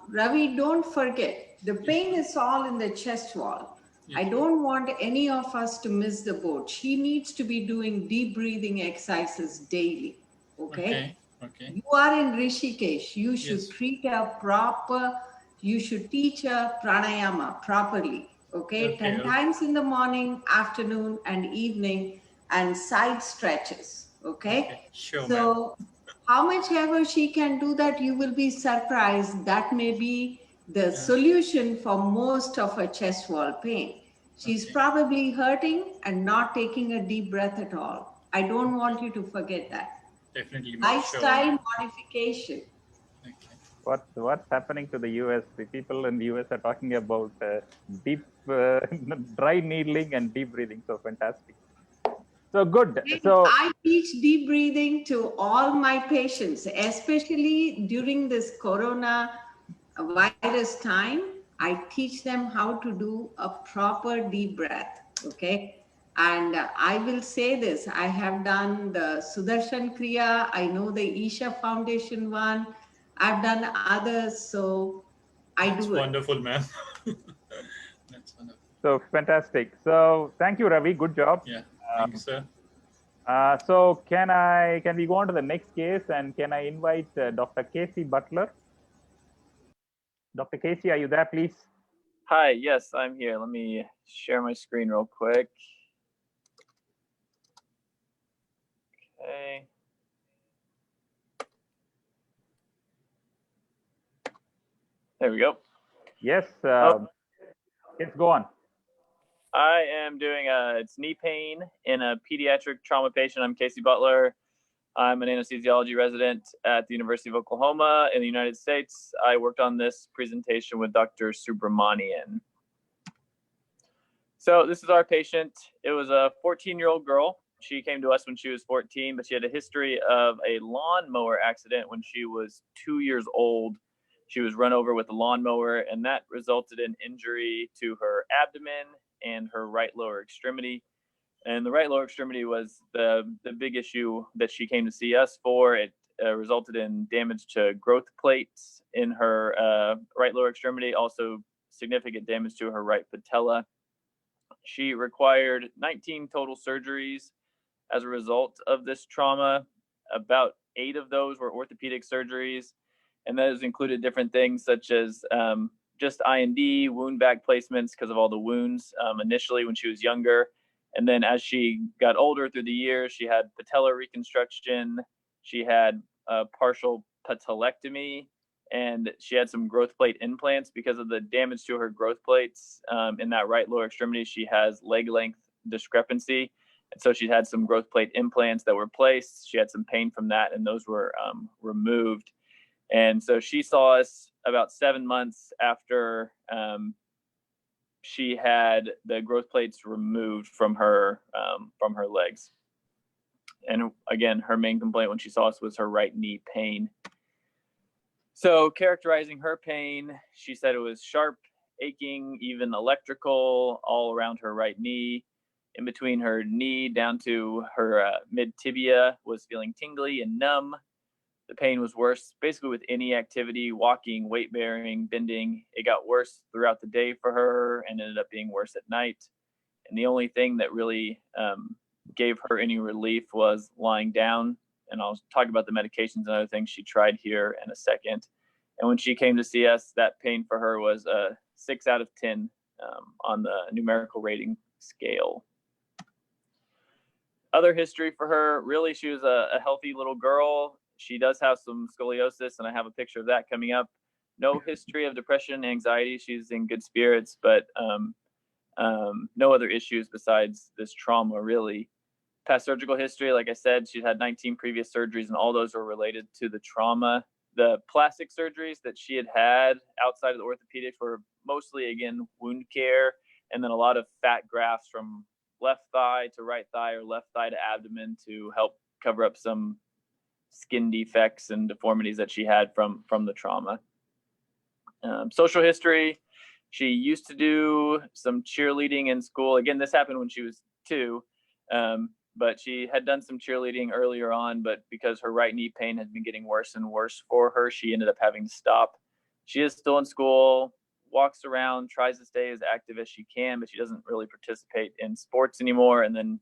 [SPEAKER 4] Ravi, don't forget, the pain is all in the chest wall. I don't want any of us to miss the boat. She needs to be doing deep breathing exercises daily. Okay. You are in Rishikesh. You should treat her proper. You should teach her pranayama properly. Okay. 10 times in the morning, afternoon, and evening, and side stretches. Okay.
[SPEAKER 2] Sure.
[SPEAKER 4] So how much ever she can do that, you will be surprised. That may be the solution for most of her chest wall pain. She's probably hurting and not taking a deep breath at all. I don't want you to forget that.
[SPEAKER 2] Definitely.
[SPEAKER 4] Lifestyle modification.
[SPEAKER 1] What's happening to the US? The people in the US are talking about deep dry needling and deep breathing. So fantastic. So good. So
[SPEAKER 4] I teach deep breathing to all my patients, especially during this corona virus time. I teach them how to do a proper deep breath. Okay. And I will say this, I have done the Sudarshan Kriya. I know the Isha Foundation one. I've done others. So I do it.
[SPEAKER 2] Wonderful, man. That's wonderful.
[SPEAKER 1] So fantastic. So thank you, Ravi. Good job.
[SPEAKER 2] Yeah. Thank you, sir.
[SPEAKER 1] So can we go on to the next case, and can I invite Dr. Casey Butler? Dr. Casey, are you there, please?
[SPEAKER 10] Hi, yes, I'm here. Let me share my screen real quick. Okay. There we go.
[SPEAKER 1] Yes, let's go on.
[SPEAKER 10] I am doing it's knee pain in a pediatric trauma patient. I'm Casey Butler. I'm an anesthesiology resident at the University of Oklahoma in the United States. I worked on this presentation with Dr. Subramanian. So this is our patient. It was a 14-year-old girl. She came to us when she was 14, but she had a history of a lawnmower accident when she was 2 years old. She was run over with a lawnmower, and that resulted in injury to her abdomen and her right lower extremity. And the right lower extremity was the big issue that she came to see us for. It resulted in damage to growth plates in her right lower extremity, also significant damage to her right patella. She required 19 total surgeries as a result of this trauma. About 8 of those were orthopedic surgeries, and those included different things such as just I&D, wound bag placements because of all the wounds initially when she was younger. And then as she got older through the years, she had patellar reconstruction, she had partial patellectomy, and she had some growth plate implants. Because of the damage to her growth plates in that right lower extremity, she has leg length discrepancy. And so she had some growth plate implants that were placed. She had some pain from that, and those were removed. And so she saw us about 7 months after she had the growth plates removed from her legs. And again, her main complaint when she saw us was her right knee pain. So characterizing her pain, she said it was sharp, aching, even electrical, all around her right knee. In between her knee down to her mid tibia was feeling tingly and numb. The pain was worse basically with any activity, walking, weight bearing, bending. It got worse throughout the day for her and ended up being worse at night. And the only thing that really gave her any relief was lying down. And I'll talk about the medications and other things she tried here in a second. And when she came to see us, that pain for her was a 6 out of 10 on the numerical rating scale. Other history for her, really, she was a healthy little girl. She does have some scoliosis, and I have a picture of that coming up. No history of depression, anxiety. She's in good spirits, but no other issues besides this trauma, really. Past surgical history, like I said, she's had 19 previous surgeries, and all those were related to the trauma. The plastic surgeries that she had outside of the orthopedics were mostly, again, wound care, and then a lot of fat grafts from left thigh to right thigh or left thigh to abdomen to help cover up some skin defects and deformities that she had from the trauma. Social history, she used to do some cheerleading in school. Again, this happened when she was 2, but she had done some cheerleading earlier on, but because her right knee pain had been getting worse and worse for her, she ended up having to stop. She is still in school, walks around, tries to stay as active as she can, but she doesn't really participate in sports anymore. And then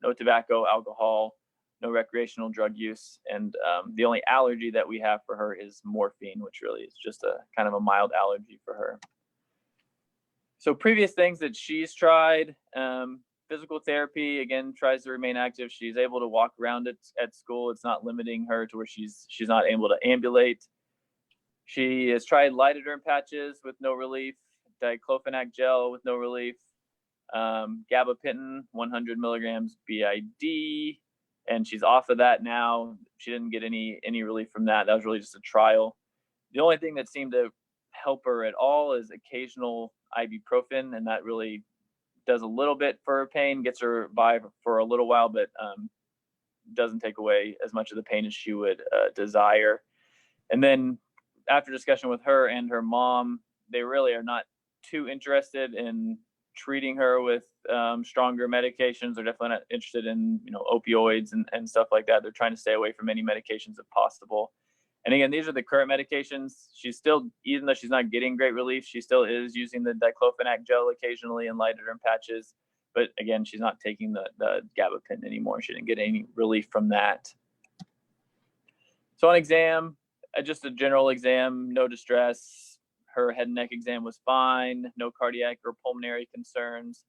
[SPEAKER 10] no tobacco, alcohol, no recreational drug use. And the only allergy that we have for her is morphine, which really is just a kind of a mild allergy for her. So previous things that she's tried, physical therapy, again, tries to remain active. She's able to walk around at school. It's not limiting her to where she's not able to ambulate. She has tried lidoderm patches with no relief, diclofenac gel with no relief, gabapentin 100 milligrams BID, and she's off of that now. She didn't get any relief from that. That was really just a trial. The only thing that seemed to help her at all is occasional ibuprofen, and that really does a little bit for her pain, gets her by for a little while, but doesn't take away as much of the pain as she would desire. And then after discussion with her and her mom, they really are not too interested in treating her with stronger medications. They're definitely not interested in opioids and stuff like that. They're trying to stay away from any medications if possible. And again, these are the current medications. She's still, even though she's not getting great relief, she still is using the diclofenac gel occasionally and lidoderm patches. but again, she's not taking the gabapentin anymore. She didn't get any relief from that. So on exam, just a general exam, no distress. Her head and neck exam was fine, no cardiac or pulmonary concerns.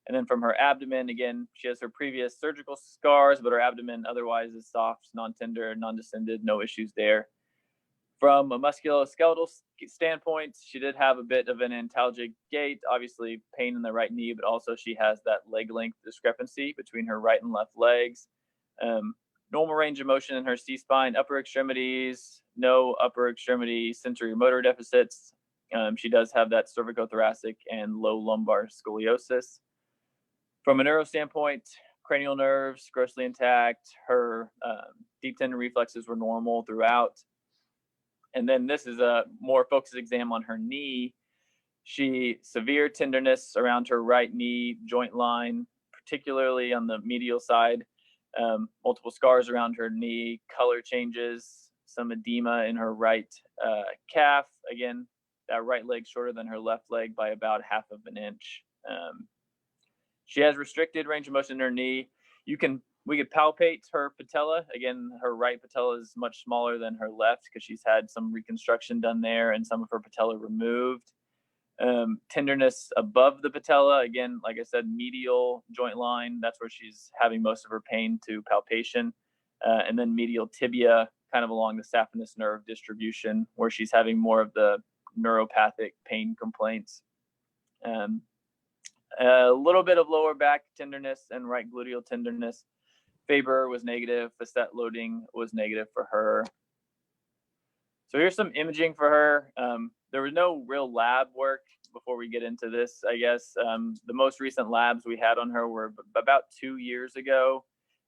[SPEAKER 10] And then from her abdomen, again, she has her previous surgical scars, but her abdomen otherwise is soft, non-tender, non-distended, no issues there. From a musculoskeletal standpoint, she did have a bit of an antalgic gait, obviously pain in the right knee, but also she has that leg length discrepancy between her right and left legs. Normal range of motion in her C-spine, upper extremities, no upper extremity sensory motor deficits. She does have that cervicothoracic and low lumbar scoliosis. From a neuro standpoint, cranial nerves grossly intact. Her deep tendon reflexes were normal throughout. And then this is a more focused exam on her knee. She severe tenderness around her right knee joint line, particularly on the medial side. Multiple scars around her knee, color changes, some edema in her right calf. Again, that right leg shorter than her left leg by about 1/2 of an inch. She has restricted range of motion in her knee. We could palpate her patella. Again, her right patella is much smaller than her left because she's had some reconstruction done there and some of her patella removed. Tenderness above the patella, again, like I said, medial joint line, that's where she's having most of her pain to palpation. And then medial tibia, kind of along the saphenous nerve distribution, where she's having more of the neuropathic pain complaints. A little bit of lower back tenderness and right gluteal tenderness. Faber was negative. Facet loading was negative for her. So here's some imaging for her. There was no real lab work before we get into this, I guess. The most recent labs we had on her were about 2 years ago,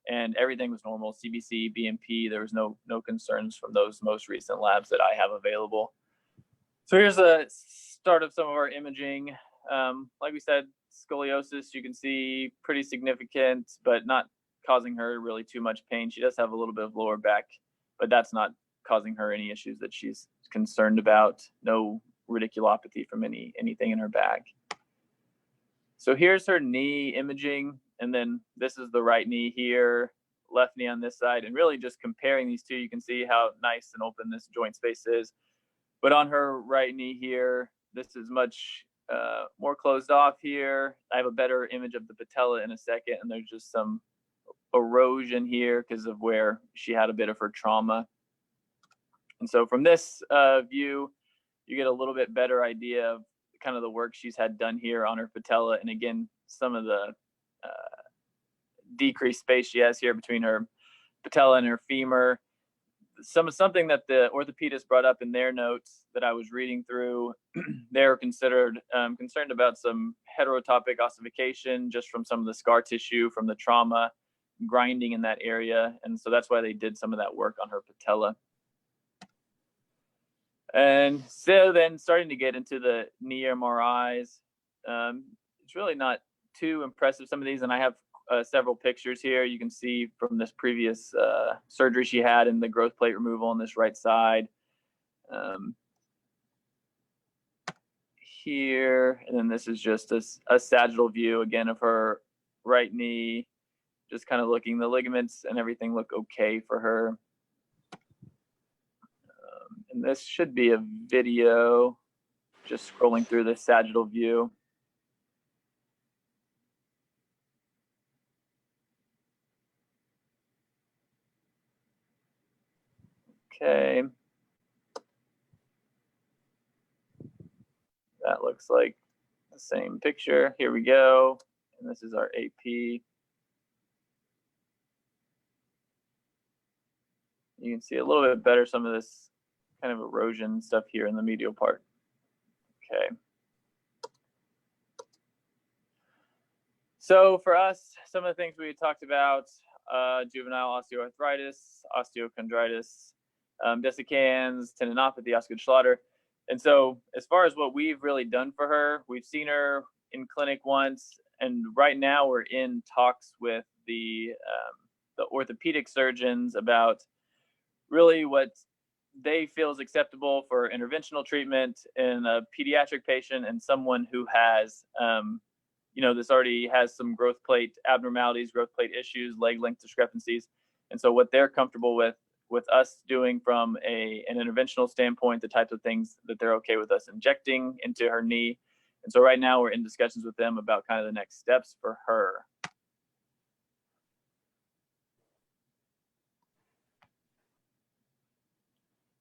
[SPEAKER 10] and everything was normal. CBC, BMP, there was no concerns from those most recent labs that I have available. So here's a start of some of our imaging. Like we said, scoliosis, you can see pretty significant, but not causing her really too much pain. She does have a little bit of lower back, but that's not causing her any issues that she's concerned about. No radiculopathy from anything in her back. So here's her knee imaging, and then this is the right knee here, left knee on this side, and really just comparing these two, you can see how nice and open this joint space is. But on her right knee here, this is much more closed off here. I have a better image of the patella in a second, and there's just some erosion here because of where she had a bit of her trauma. And so from this view, you get a little bit better idea of kind of the work she's had done here on her patella. And again, some of the decreased space she has here between her patella and her femur. Something that the orthopedist brought up in their notes that I was reading through, they're concerned about some heterotopic ossification just from some of the scar tissue from the trauma, grinding in that area. And so that's why they did some of that work on her patella. And so then starting to get into the knee MRIs, it's really not too impressive, some of these, and I have several pictures here. You can see from this previous surgery she had in the growth plate removal on this right side. Here, and then this is just a sagittal view again of her right knee, just kind of looking, the ligaments and everything look okay for her. And this should be a video, just scrolling through the sagittal view. Okay. That looks like the same picture. Here we go. And this is our AP. You can see a little bit better some of this kind of erosion stuff here in the medial part. Okay. So for us, some of the things we talked about, juvenile osteoarthritis, osteochondritis, dissecans, tendinopathy, Osgood-Schlatter. And so as far as what we've really done for her, we've seen her in clinic once, and right now we're in talks with the orthopedic surgeons about really what they feel is acceptable for interventional treatment in a pediatric patient and someone who has, this already has some growth plate abnormalities, growth plate issues, leg length discrepancies. And so what they're comfortable with us doing from an interventional standpoint, the types of things that they're okay with us injecting into her knee. And so right now we're in discussions with them about kind of the next steps for her.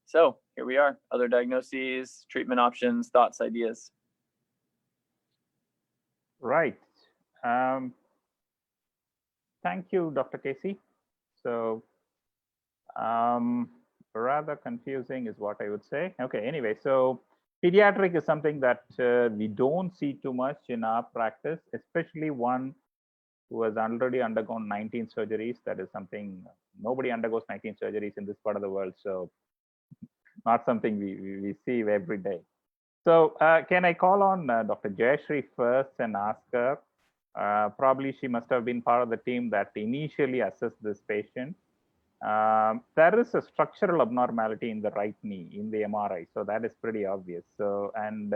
[SPEAKER 10] So here we are, other diagnoses, treatment options, thoughts, ideas.
[SPEAKER 1] Right. Thank you, Dr. Casey. So rather confusing is what I would say. Okay, anyway, so pediatric is something that we don't see too much in our practice, especially one who has already undergone 19 surgeries. That is something, nobody undergoes 19 surgeries in this part of the world. So not something we see every day. So can I call on Dr. Jayashree first and ask her? Probably she must have been part of the team that initially assessed this patient. There is a structural abnormality in the right knee in the MRI. So that is pretty obvious. So, and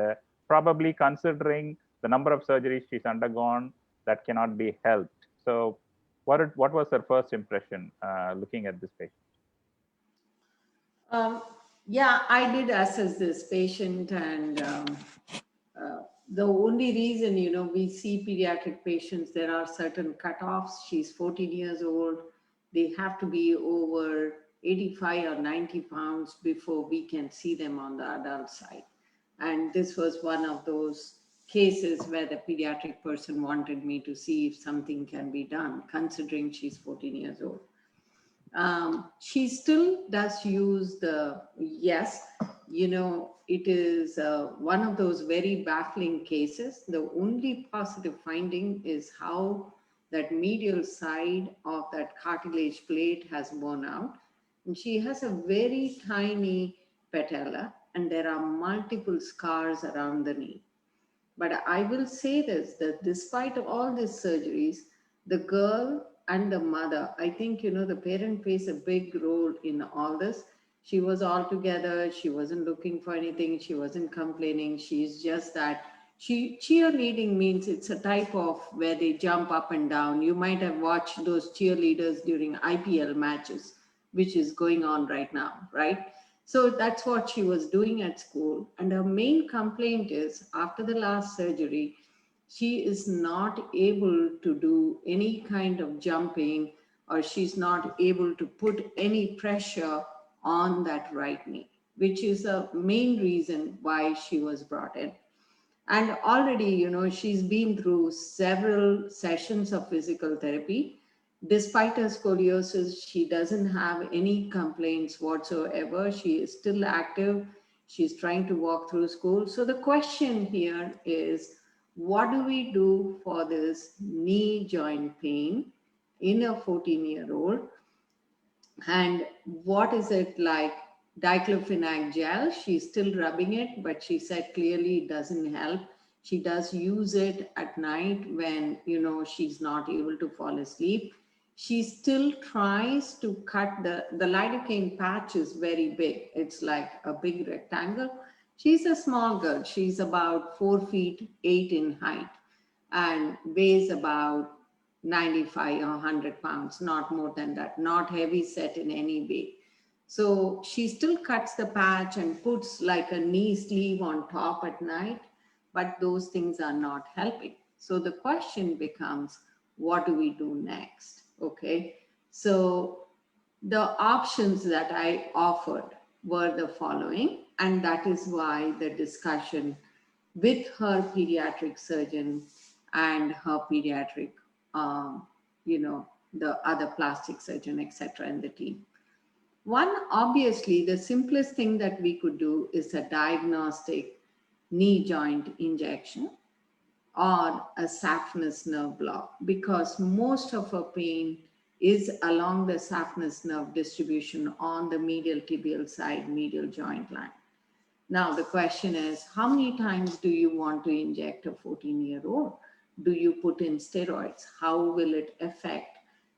[SPEAKER 1] probably considering the number of surgeries she's undergone, that cannot be helped. So what was her first impression looking at this patient?
[SPEAKER 4] Yeah, I did assess this patient, and the only reason, we see pediatric patients, there are certain cutoffs. She's 14 years old. They have to be over 85 or 90 pounds before we can see them on the adult side. And this was one of those cases where the pediatric person wanted me to see if something can be done, considering she's 14 years old. She still does use yes, it is one of those very baffling cases. The only positive finding is how that medial side of that cartilage plate has worn out. And she has a very tiny patella, and there are multiple scars around the knee. But I will say this, that despite all these surgeries, the girl and the mother, I think, the parent plays a big role in all this. She was all together. She wasn't looking for anything. She wasn't complaining. She's just that cheerleading means it's a type of where they jump up and down. You might have watched those cheerleaders during IPL matches, which is going on right now, right? So that's what she was doing at school. And her main complaint is after the last surgery, she is not able to do any kind of jumping, or she's not able to put any pressure on that right knee, which is a main reason why she was brought in. And already, she's been through several sessions of physical therapy. Despite her scoliosis, she doesn't have any complaints whatsoever. She is still active. She's trying to walk through school. So the question here is, what do we do for this knee joint pain in a 14-year-old? And what is it like? Diclofenac gel, she's still rubbing it, but she said clearly it doesn't help. She does use it at night when, she's not able to fall asleep. She still tries to cut the lidocaine patch is very big. It's like a big rectangle. She's a small girl. She's about 4 feet 8 in height and weighs about 95 or 100 pounds, not more than that, not heavy set in any way. So she still cuts the patch and puts like a knee sleeve on top at night, but those things are not helping. So the question becomes, what do we do next? Okay, so the options that I offered were the following, and that is why the discussion with her pediatric surgeon and her pediatric, the other plastic surgeon, etc. in the team. One, obviously, the simplest thing that we could do is a diagnostic knee joint injection or a saphenous nerve block, because most of her pain is along the saphenous nerve distribution on the medial tibial side, medial joint line. Now, the question is, how many times do you want to inject a 14-year-old? Do you put in steroids? How will it affect?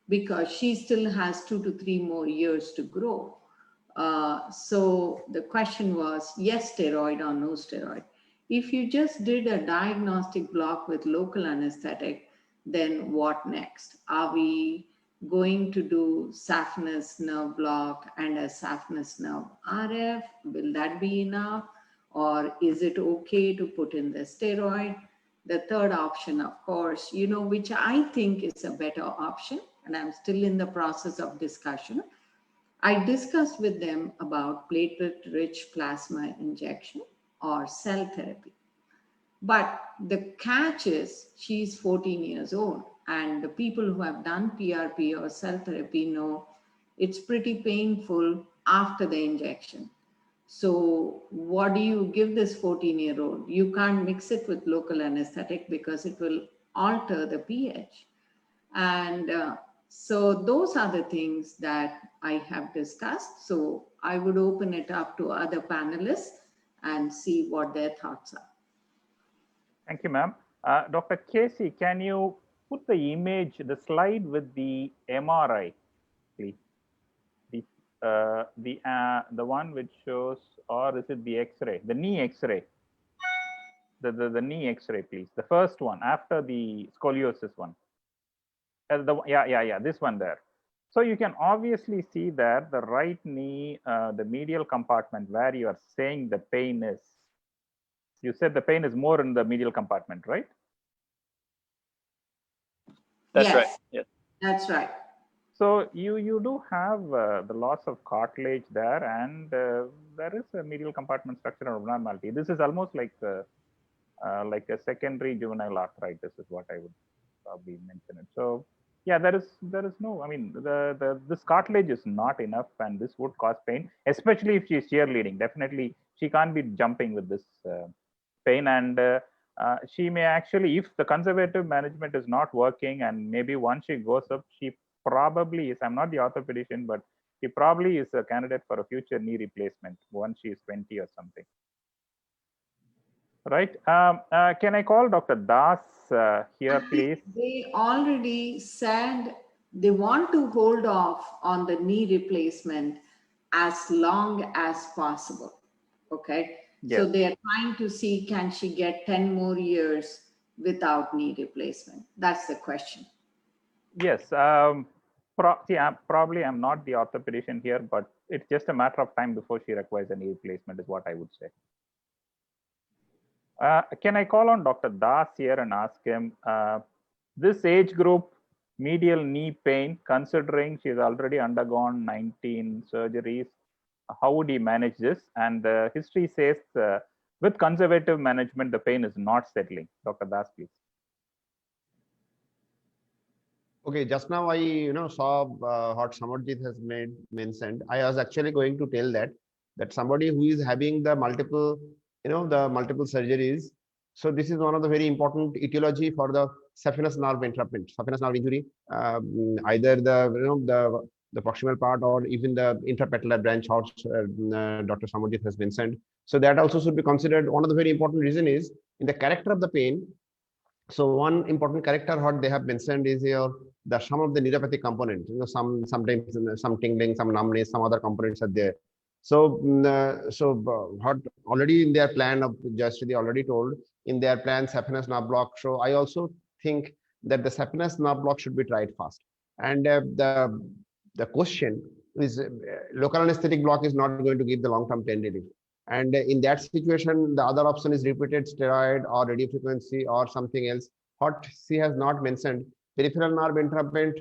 [SPEAKER 4] Because she still has 2 to 3 more years to grow. So the question was, yes, steroid or no steroid. If you just did a diagnostic block with local anesthetic, then what next? Are we going to do saphenous nerve block and a saphenous nerve RF? Will that be enough? Or is it okay to put in the steroid? The third option, of course, which I think is a better option, and I'm still in the process of discussion. I discussed with them about platelet-rich plasma injection or cell therapy. But the catch is she's 14 years old, and the people who have done PRP or cell therapy know it's pretty painful after the injection. So what do you give this 14-year-old? You can't mix it with local anesthetic because it will alter the pH. And so those are the things that I have discussed. So I would open it up to other panelists and see what their thoughts are.
[SPEAKER 1] Thank you, ma'am. Dr. Casey, can you put the image, the slide with the MRI, please? The one which shows, or is it the X-ray? The knee X-ray. The knee X-ray, please. The first one after the scoliosis one. This one there. So you can obviously see that the right knee, the medial compartment where you are saying the pain is. You said the pain is more in the medial compartment, right?
[SPEAKER 10] That's
[SPEAKER 4] Yes,
[SPEAKER 10] right. Yes.
[SPEAKER 4] that's right.
[SPEAKER 1] So you do have the loss of cartilage there, and there is a medial compartment structural abnormality. This is almost like a secondary juvenile arthritis is what I would probably mention it. So yeah, there is no, I mean, this cartilage is not enough, and this would cause pain, especially if she is cheerleading. Definitely, she can't be jumping with this pain, and she may actually, if the conservative management is not working, and maybe once she goes up, she probably is, I'm not the orthopedician, but she probably is a candidate for a future knee replacement once she is 20 or something. Right. Can I call Dr. Das here, please?
[SPEAKER 4] They already said they want to hold off on the knee replacement as long as possible. Okay.
[SPEAKER 1] Yes.
[SPEAKER 4] So they are trying to see, can she get 10 more years without knee replacement? That's the question.
[SPEAKER 1] Yes. Probably I'm not the orthopedician here, but it's just a matter of time before she requires a knee replacement is what I would say. Can I call on Dr. Das here and ask him, this age group, medial knee pain, considering she's already undergone 19 surgeries, how would he manage this? And the history says with conservative management, the pain is not settling. Dr. Das, please.
[SPEAKER 3] Okay, just now I saw what Samarjit has mentioned. I was actually going to tell that somebody who is having the multiple surgeries. So this is one of the very important etiology for the saphenous nerve entrapment, saphenous nerve injury, either the proximal part or even the intrapatellar branch, which Dr. Samarjit has mentioned. So that also should be considered. One of the very important reason is in the character of the pain. So one important character what they have mentioned is some of the neuropathic components. Sometimes some tingling, some numbness, some other components are there. So what already in their plan of just they already told in their plan saphenous nerve block. So I also think that the saphenous nerve block should be tried fast. And the question is local anesthetic block is not going to give the long-term pain relief. And in that situation, the other option is repeated steroid or radiofrequency or something else. What she has not mentioned, peripheral nerve entrapment,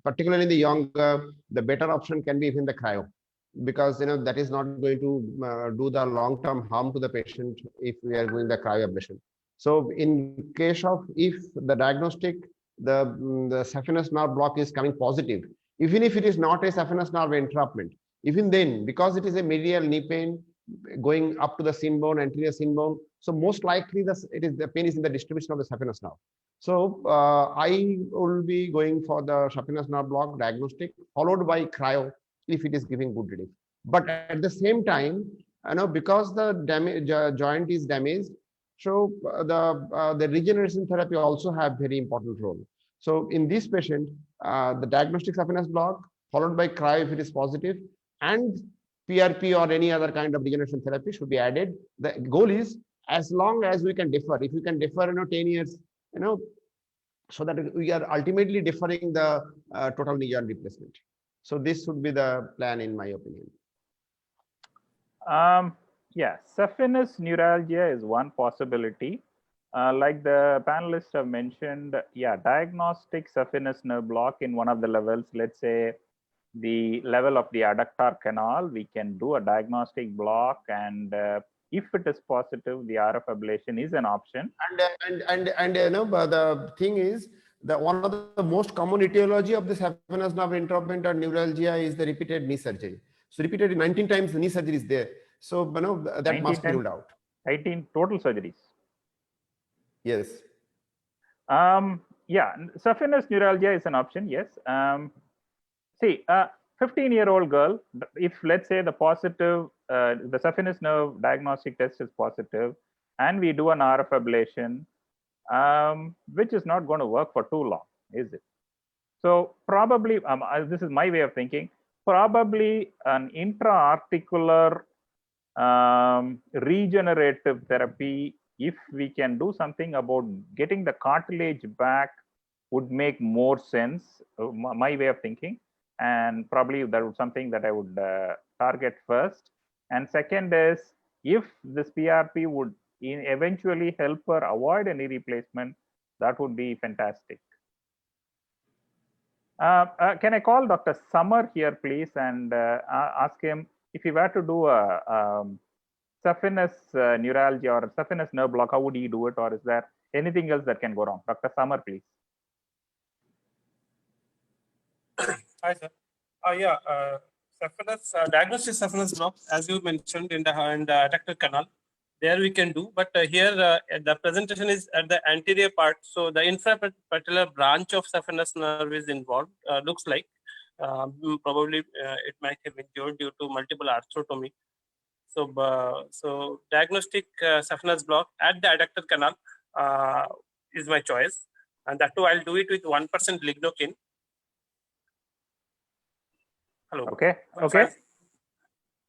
[SPEAKER 3] particularly in the young, the better option can be even the cryo, because that is not going to do the long-term harm to the patient if we are doing the cryoablation. So in case of if the diagnostic, the saphenous nerve block is coming positive, even if it is not a saphenous nerve entrapment, even then, because it is a medial knee pain going up to the shin bone, anterior shin bone, so most likely the pain is in the distribution of the saphenous nerve. So I will be going for the saphenous nerve block diagnostic followed by cryo if it is giving good relief. But at the same time, because the joint is damaged, so the regeneration therapy also have very important role. So in this patient, the diagnostic saphenous block followed by cryo if it is positive, and PRP or any other kind of regeneration therapy should be added. The goal is as long as we can defer, if we can defer, 10 years, so that we are ultimately deferring the total knee joint replacement. So this would be the plan, in my opinion.
[SPEAKER 1] Yeah, saphenous neuralgia is one possibility. Like the panelists have mentioned, yeah, diagnostic saphenous nerve block in one of the levels, let's say the level of the adductor canal, we can do a diagnostic block, and if it is positive, the RF ablation is an option.
[SPEAKER 3] And but the thing is that one of the most common etiology of the saphenous nerve entrapment or neuralgia is the repeated knee surgery. So repeated 19 times the knee surgery is there. So that must be ruled out.
[SPEAKER 1] 18 total surgeries.
[SPEAKER 3] Yes.
[SPEAKER 1] Yeah, saphenous neuralgia is an option. Yes. See, 15-year-old girl, if let's say the positive, the saphenous nerve diagnostic test is positive, and we do an RF ablation, which is not going to work for too long, is it? So probably, this is my way of thinking, probably an intra-articular regenerative therapy, if we can do something about getting the cartilage back, would make more sense, my way of thinking. And probably that would something that I would target first. And second is, if this PRP would eventually help her avoid any replacement, that would be fantastic. Can I call Dr. Summer here, please, and ask him if he were to do a saphenous neuralgia or saphenous nerve block, how would he do it, or is there anything else that can go wrong? Dr. Summer, please.
[SPEAKER 9] Hi, sir. Yeah, saphenous, diagnostic saphenous block, as you mentioned in the adductor canal, there we can do. But here the presentation is at the anterior part, so the infrapatellar branch of saphenous nerve is involved. Looks like probably it might have injured due to multiple arthrotomy. So diagnostic saphenous block at the adductor canal is my choice, and that too I'll do it with 1% lignocaine. Hello.
[SPEAKER 1] Okay. Okay.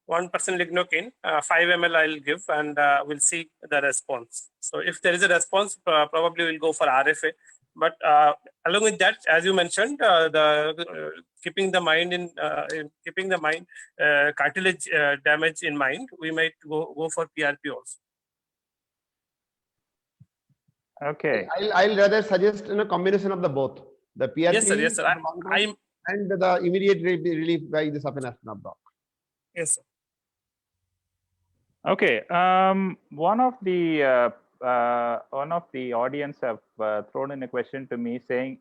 [SPEAKER 9] 1% lignocaine, 5 ml I'll give, and we'll see the response. So if there is a response, probably we'll go for RFA. But along with that, as you mentioned, keeping the mind cartilage damage in mind, we might go for PRP also.
[SPEAKER 1] Okay.
[SPEAKER 3] I'll rather suggest a combination of the both. The PRP
[SPEAKER 9] Yes, sir.
[SPEAKER 3] And the immediate relief by the saphenous nerve block.
[SPEAKER 9] Yes, sir.
[SPEAKER 1] Okay. One of the audience have thrown in a question to me saying,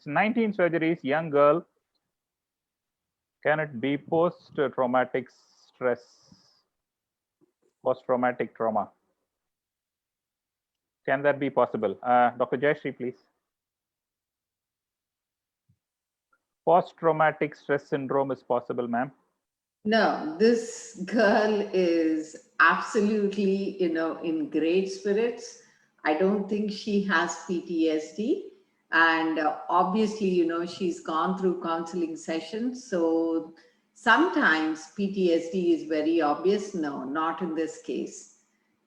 [SPEAKER 1] 19 surgeries, young girl, can it be post-traumatic stress, post-traumatic trauma? Can that be possible? Dr. Jayashree, please. Post-traumatic stress syndrome is possible, ma'am?
[SPEAKER 4] No, this girl is absolutely, in great spirits. I don't think she has PTSD. And obviously, she's gone through counseling sessions. So sometimes PTSD is very obvious. No, not in this case.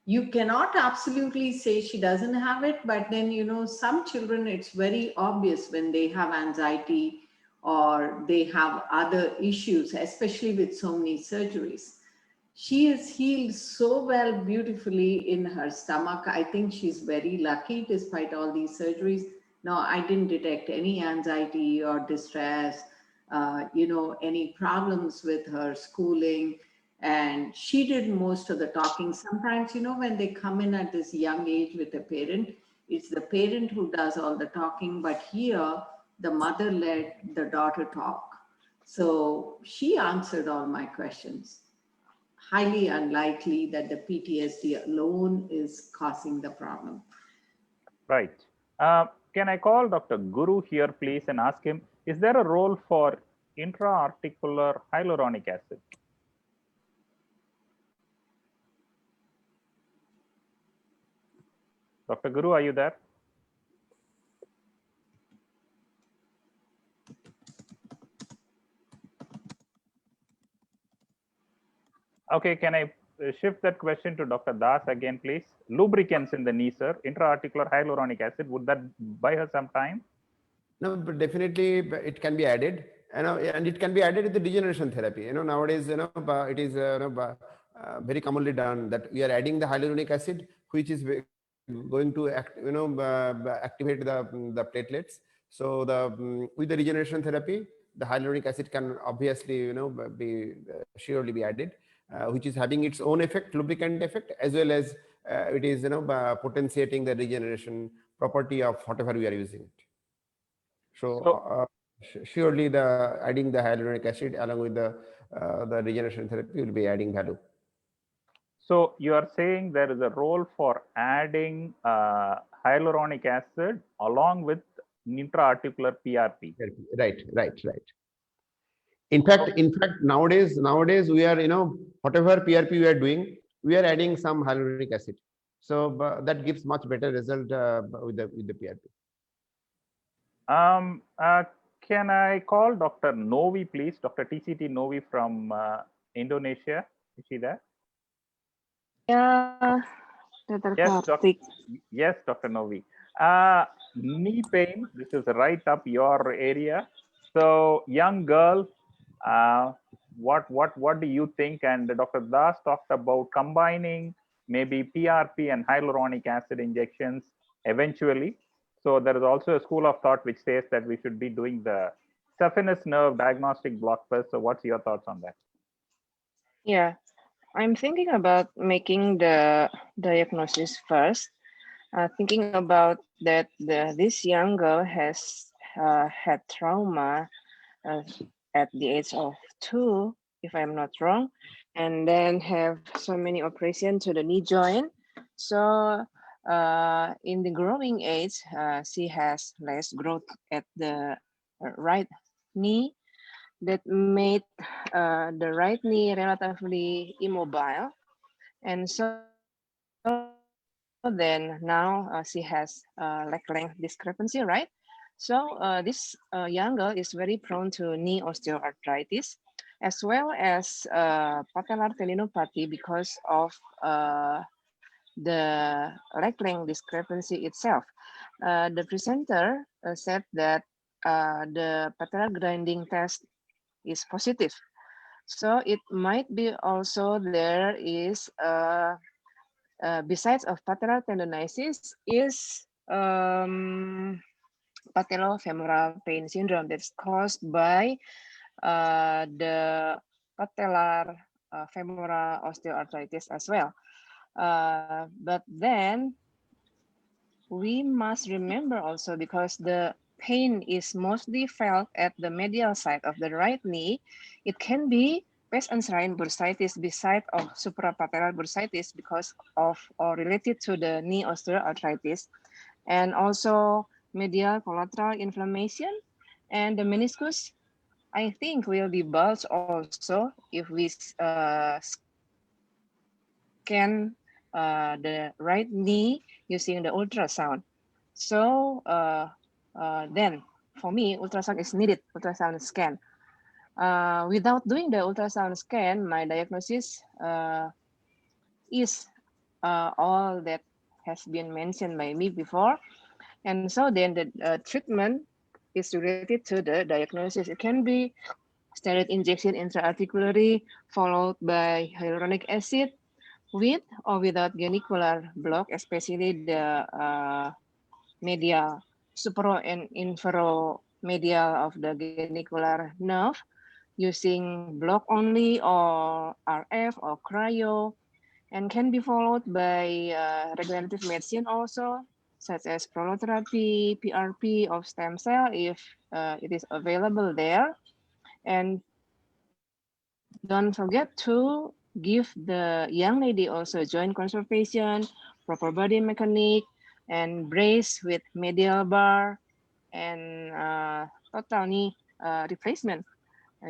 [SPEAKER 4] You cannot absolutely say she doesn't have it, but then, some children, it's very obvious when they have anxiety or they have other issues, especially with so many surgeries. She is healed so well, beautifully in her stomach. I think she's very lucky despite all these surgeries. No, I didn't detect any anxiety or distress, any problems with her schooling. And she did most of the talking. Sometimes, when they come in at this young age with a parent, it's the parent who does all the talking. But here, the mother let the daughter talk. So she answered all my questions. Highly unlikely that the PTSD alone is causing the problem.
[SPEAKER 1] Right. Can I call Dr. Guru here, please, and ask him, is there a role for intra-articular hyaluronic acid? Dr. Guru, are you there? Okay, can I shift that question to Dr. Das again, please. Lubricants in the knee, sir. Intra-articular hyaluronic acid. Would that buy her some time?
[SPEAKER 3] No, but definitely it can be added, and it can be added with the degeneration therapy. Nowadays, it is very commonly done that we are adding the hyaluronic acid, which is going to activate the platelets. So with the regeneration therapy, the hyaluronic acid can obviously be surely be added, which is having its own effect, lubricant effect, as well as it is potentiating the regeneration property of whatever we are using it. So surely the adding the hyaluronic acid along with the regeneration therapy will be adding value.
[SPEAKER 1] So you are saying there is a role for adding hyaluronic acid along with intra-articular PRP.
[SPEAKER 3] Right. In fact, nowadays we are whatever PRP we are doing, we are adding some hyaluronic acid. So that gives much better result with the PRP.
[SPEAKER 1] Can I call Dr. Novi, please? Dr. TCT Novi from Indonesia. Is she there?
[SPEAKER 11] Yeah, Dr.
[SPEAKER 1] Yes,
[SPEAKER 11] Karthik.
[SPEAKER 1] Yes, Dr. Novi. Knee pain, this is right up your area. So, young girl, what do you think? And Dr. Das talked about combining maybe PRP and hyaluronic acid injections eventually. So there is also a school of thought which says that we should be doing the saphenous nerve diagnostic block first. So what's your thoughts on that?
[SPEAKER 11] Yeah, I'm thinking about making the diagnosis first. Thinking about that this young girl has had trauma at the age of 2, if I'm not wrong, and then have so many operations to the knee joint. So in the growing age, she has less growth at the right knee that made the right knee relatively immobile. And so then now she has leg length discrepancy, right? So this young girl is very prone to knee osteoarthritis, as well as patellar tendinopathy because of the leg length discrepancy itself. The presenter said that the patellar grinding test is positive. So it might be also there is besides of patellar tendonitis is patellofemoral pain syndrome that's caused by the patellar femoral osteoarthritis as well. But then we must remember also, because the pain is mostly felt at the medial side of the right knee, it can be pes anshrine bursitis beside of suprapatellar bursitis because of or related to the knee osteoarthritis, and also medial collateral inflammation, and the meniscus, I think, will be bulged also if we scan the right knee using the ultrasound. So then for me, ultrasound is needed, ultrasound scan. Without doing the ultrasound scan, my diagnosis is all that has been mentioned by me before. And so then the treatment is related to the diagnosis. It can be steroid injection intra-articularly, followed by hyaluronic acid, with or without genicular block, especially the medial, supero and inferomedial of the genicular nerve, using block only or RF or cryo, and can be followed by regenerative medicine also, such as prolotherapy, PRP of stem cell if it is available there. And don't forget to give the young lady also joint conservation, proper body mechanic, and brace with medial bar, and total knee replacement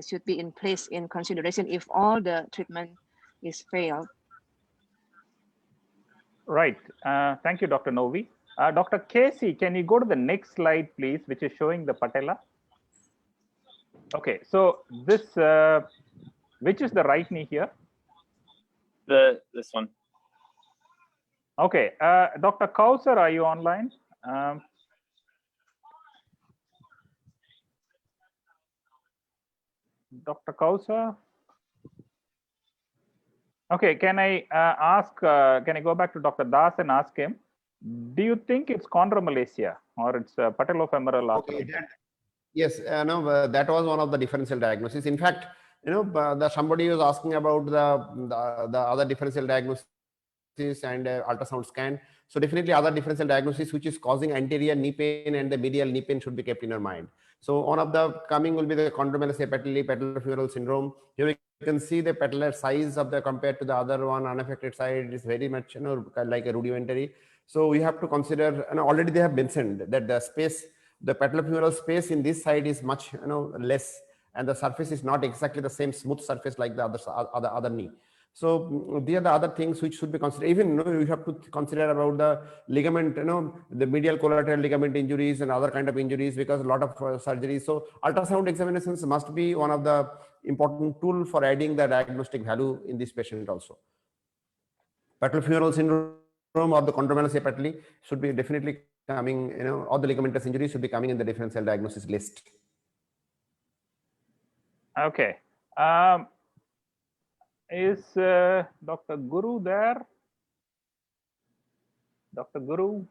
[SPEAKER 11] should be in place in consideration if all the treatment is failed.
[SPEAKER 1] Right. Thank you, Dr. Novi. Dr. Casey, can you go to the next slide, please, which is showing the patella? Okay, so this, which is the right knee here?
[SPEAKER 10] This one.
[SPEAKER 1] Okay, Dr. Kausar, are you online? Dr. Kausar? Okay, can I can I go back to Dr. Das and ask him, do you think it's chondromalacia or it's patellofemoral arthritis?
[SPEAKER 3] Okay, yes, no, that was one of the differential diagnoses. In fact, somebody was asking about the other differential diagnosis and ultrasound scan. So definitely other differential diagnosis which is causing anterior knee pain and the medial knee pain should be kept in your mind. So one of the coming will be the chondromalacia patelli, patellofemoral syndrome. Here we can see the patellar size of the compared to the other one unaffected side is very much like a rudimentary. So we have to consider, already they have mentioned that the space, the patellofemoral space in this side is much less, and the surface is not exactly the same smooth surface like the other knee. So these are the other things which should be considered. Even you have to consider about the ligament, the medial collateral ligament injuries and other kind of injuries, because a lot of surgeries. So ultrasound examinations must be one of the important tool for adding the diagnostic value in this patient also. Patellofemoral syndrome or the chondromalacia patelli should be definitely coming, all the ligamentous injuries should be coming in the differential diagnosis list.
[SPEAKER 1] Okay. Is Dr. Guru there? Dr. Guru?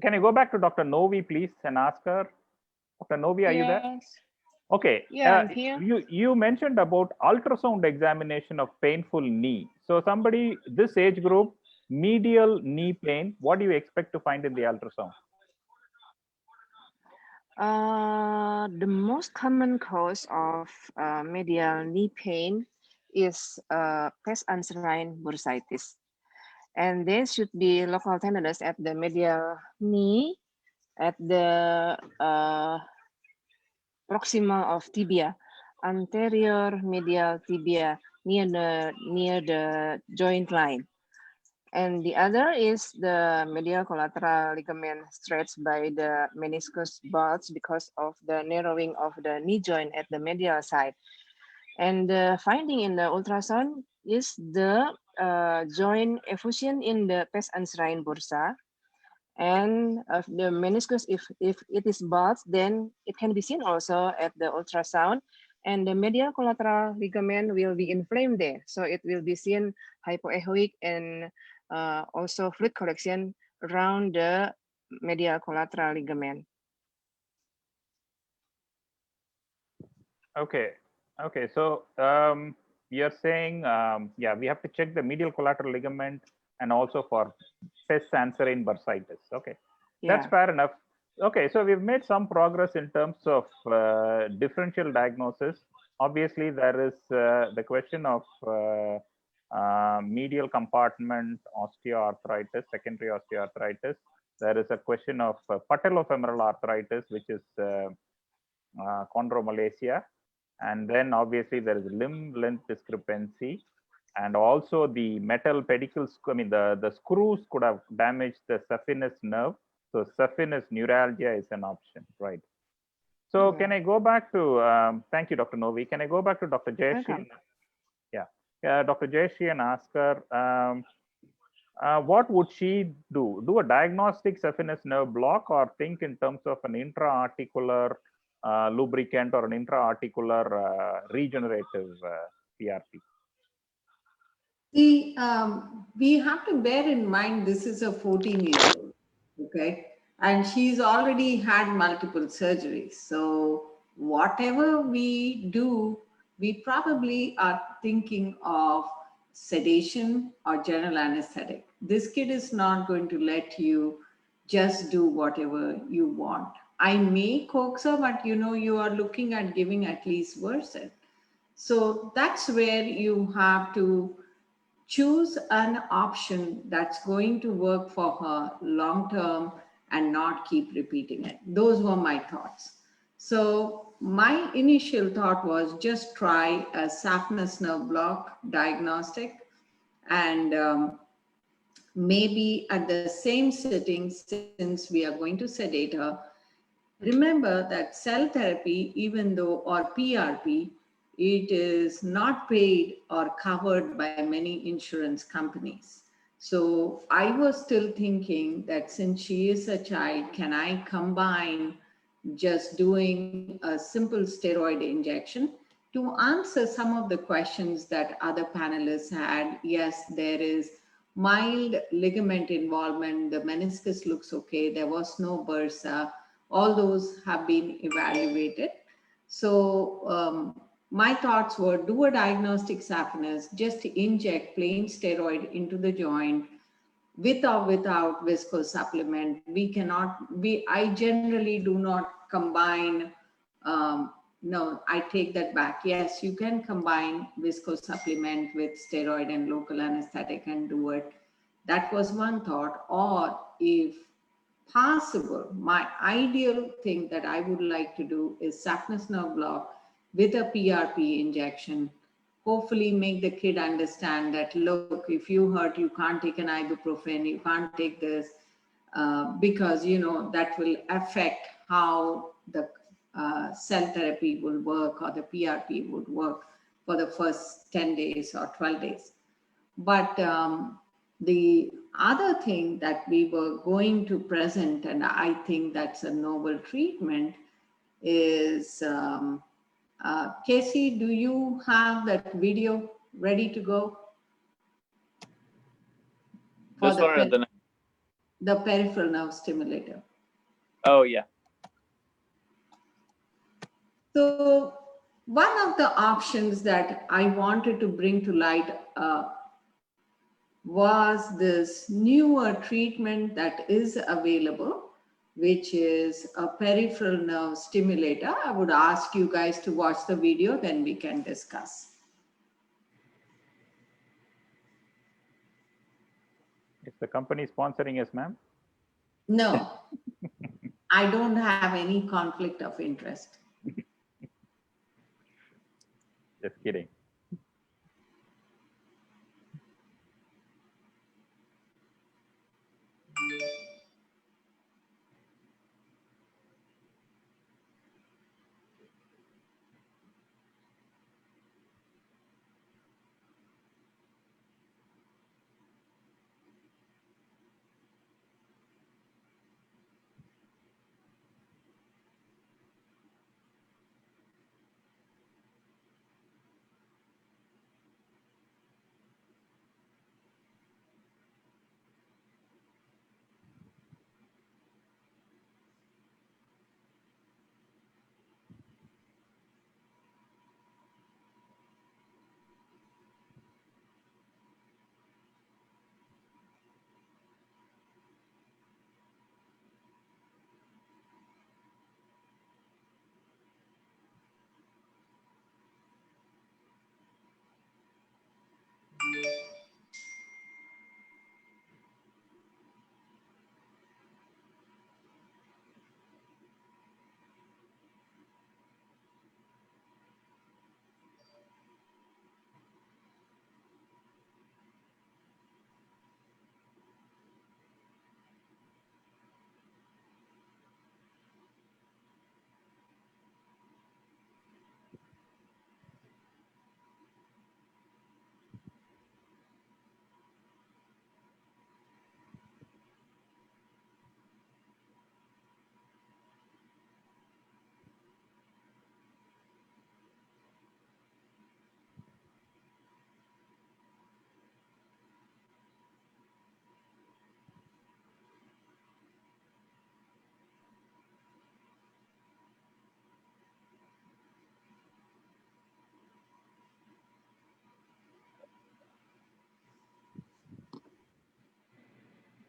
[SPEAKER 1] Can you go back to Dr. Novi, please, and ask her? Dr. Novi, are you there?
[SPEAKER 11] Yes.
[SPEAKER 1] Okay.
[SPEAKER 11] Yeah, I'm here.
[SPEAKER 1] You mentioned about ultrasound examination of painful knee. So somebody, this age group, medial knee pain, what do you expect to find in the ultrasound?
[SPEAKER 11] The most common cause of medial knee pain is pes anserine bursitis. And there should be local tenderness at the medial knee, at the proximal of tibia, anterior medial tibia near the joint line. And the other is the medial collateral ligament stretched by the meniscus bulge because of the narrowing of the knee joint at the medial side. And the finding in the ultrasound is the joint effusion in the pes anserine bursa. And of the meniscus, if it is bulged, then it can be seen also at the ultrasound. And the medial collateral ligament will be inflamed there. So it will be seen hypoechoic and also fluid collection around the medial collateral ligament.
[SPEAKER 1] Okay. Okay. So you're saying, yeah, we have to check the medial collateral ligament and also for pes anserine bursitis. Okay. That's fair enough. Okay. So we've made some progress in terms of differential diagnosis. Obviously, there is the question of medial compartment osteoarthritis, secondary osteoarthritis. There is a question of patellofemoral arthritis, which is chondromalacia. And then obviously there is limb length discrepancy. And also the metal pedicles, I mean, the screws could have damaged the saphenous nerve. So saphenous neuralgia is an option, right? So can I go back to, thank you, Dr. Novi. Can I go back to Dr. Jayashi? Yeah, Dr. Jayashi and ask her, what would she do? Do a diagnostic saphenous nerve block or think in terms of an intra-articular lubricant or an intra-articular regenerative PRP?
[SPEAKER 4] See, we have to bear in mind this is a 14-year-old, okay? And she's already had multiple surgeries. So whatever we do, we probably are thinking of sedation or general anesthetic. This kid is not going to let you just do whatever you want. I may coax her, but you are looking at giving at least Versed. So that's where you have to choose an option that's going to work for her long term and not keep repeating it. Those were my thoughts. So my initial thought was just try a saphenous nerve block diagnostic, and maybe at the same sitting, since we are going to sedate her, remember that cell therapy, even though, or PRP, it is not paid or covered by many insurance companies. So I was still thinking that since she is a child, can I combine just doing a simple steroid injection to answer some of the questions that other panelists had? Yes, there is mild ligament involvement, the meniscus looks okay, there was no bursa, all those have been evaluated. So my thoughts were do a diagnostic saphenous, just inject plain steroid into the joint with or without viscose supplement. I generally do not combine, no, I take that back. Yes, you can combine viscose supplement with steroid and local anesthetic and do it. That was one thought. Or if possible, my ideal thing that I would like to do is saphenous nerve block with a PRP injection. Hopefully make the kid understand that, look, if you hurt, you can't take an ibuprofen, you can't take this, because, you know, that will affect how the cell therapy will work or the PRP would work for the first 10 days or 12 days. But the other thing that we were going to present, and I think that's a novel treatment, is Casey, do you have that video ready to go? For
[SPEAKER 10] This one or the next?
[SPEAKER 4] The peripheral nerve stimulator.
[SPEAKER 10] Oh, yeah.
[SPEAKER 4] So one of the options that I wanted to bring to light was this newer treatment that is available, which is a peripheral nerve stimulator. I would ask you guys to watch the video, then we can discuss.
[SPEAKER 1] Is the company sponsoring us, ma'am?
[SPEAKER 4] No, I don't have any conflict of interest.
[SPEAKER 1] Just kidding.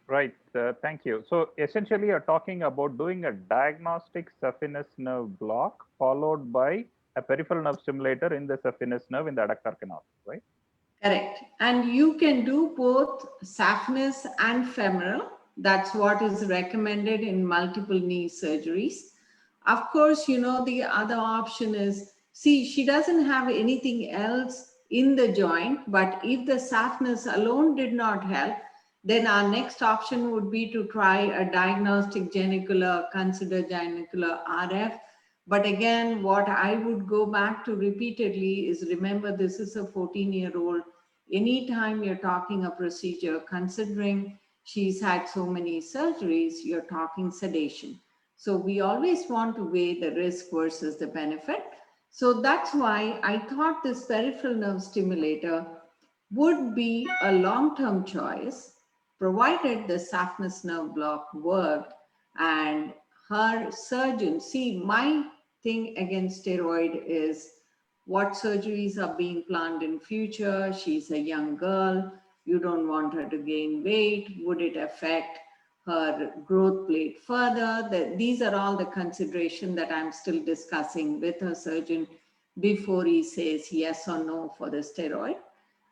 [SPEAKER 1] Right, thank you. So essentially you're talking about doing a diagnostic saphenous nerve block followed by a peripheral nerve stimulator in the saphenous nerve in the adductor canal, right?
[SPEAKER 4] Correct. And you can do both saphenous and femoral. That's what is recommended in multiple knee surgeries. Of course, you know, the other option is, see, she doesn't have anything else in the joint, but if the saphenous alone did not help, then our next option would be to try a diagnostic genicular, consider genicular RF, But again, what I would go back to repeatedly is, remember, this is a 14-year-old. Anytime you're talking a procedure, considering she's had so many surgeries, you're talking sedation. So we always want to weigh the risk versus the benefit. So that's why I thought this peripheral nerve stimulator would be a long-term choice, provided the saphenous nerve block worked and her surgeon. See, my thing against steroid is what surgeries are being planned in future. She's a young girl. You don't want her to gain weight. Would it affect her growth plate further? These are all the consideration that I'm still discussing with her surgeon before he says yes or no for the steroid.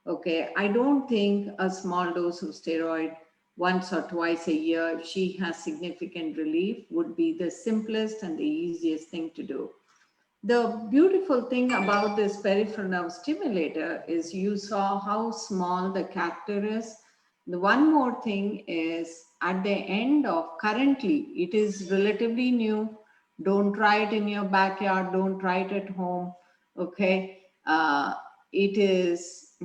[SPEAKER 4] Okay, I don't think a small dose of steroid once or twice a year, she has significant relief, would be the simplest and the easiest thing to do. The beautiful thing about this peripheral nerve stimulator is you saw how small the catheter is. The one more thing is, at the end of, currently, it is relatively new. Don't try it in your backyard. Don't try it at home. Okay.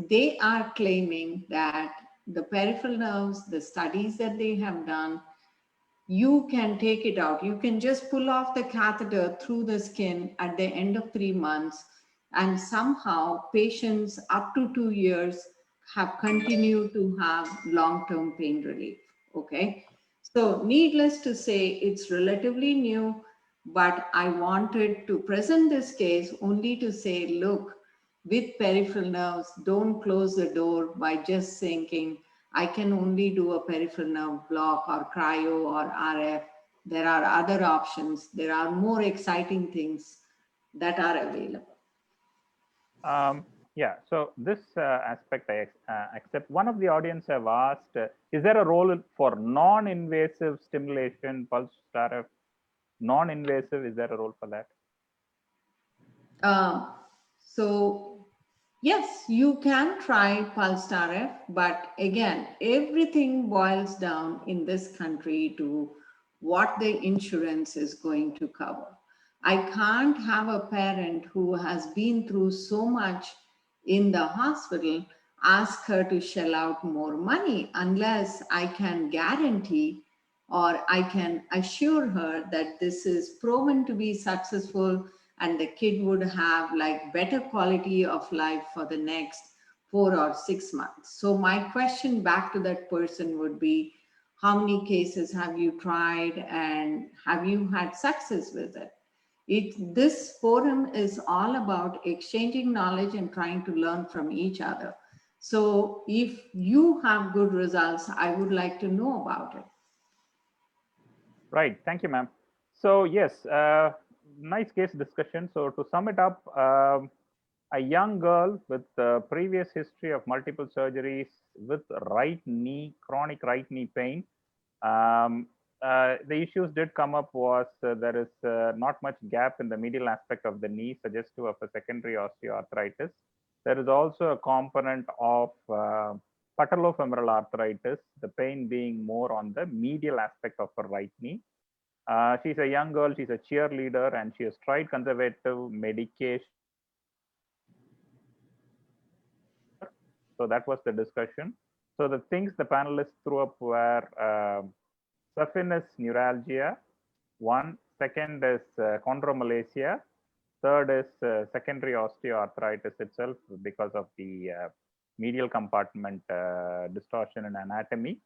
[SPEAKER 4] They are claiming that the peripheral nerves, the studies that they have done, you can take it out. You can just pull off the catheter through the skin at the end of 3 months, and somehow patients up to 2 years have continued to have long-term pain relief. Okay. So needless to say, it's relatively new, but I wanted to present this case only to say, look, with peripheral nerves, don't close the door by just thinking, I can only do a peripheral nerve block or cryo or RF. There are other options. There are more exciting things that are available.
[SPEAKER 1] Yeah, so this aspect I accept. One of the audience have asked, is there a role for non-invasive stimulation, pulse RF? Non-invasive, is there a role for that?
[SPEAKER 4] So yes, you can try pulse RF, but again, everything boils down in this country to what the insurance is going to cover. I can't have a parent who has been through so much in the hospital ask her to shell out more money unless I can guarantee or I can assure her that this is proven to be successful and the kid would have like better quality of life for the next 4 or 6 months. So my question back to that person would be, how many cases have you tried and have you had success with it? This forum is all about exchanging knowledge and trying to learn from each other. So if you have good results, I would like to know about it.
[SPEAKER 1] Right, thank you, ma'am. So yes, nice case discussion. So to sum it up, a young girl with previous history of multiple surgeries with right knee, chronic right knee pain. The issues did come up was there is not much gap in the medial aspect of the knee, suggestive of a secondary osteoarthritis. There is also a component of patellofemoral arthritis, the pain being more on the medial aspect of her right knee. She's a young girl, she's a cheerleader, and she has tried conservative medication. So that was the discussion. So the things the panelists threw up were saphenous neuralgia, one. Second is chondromalacia. Third is secondary osteoarthritis itself because of the medial compartment distortion in anatomy.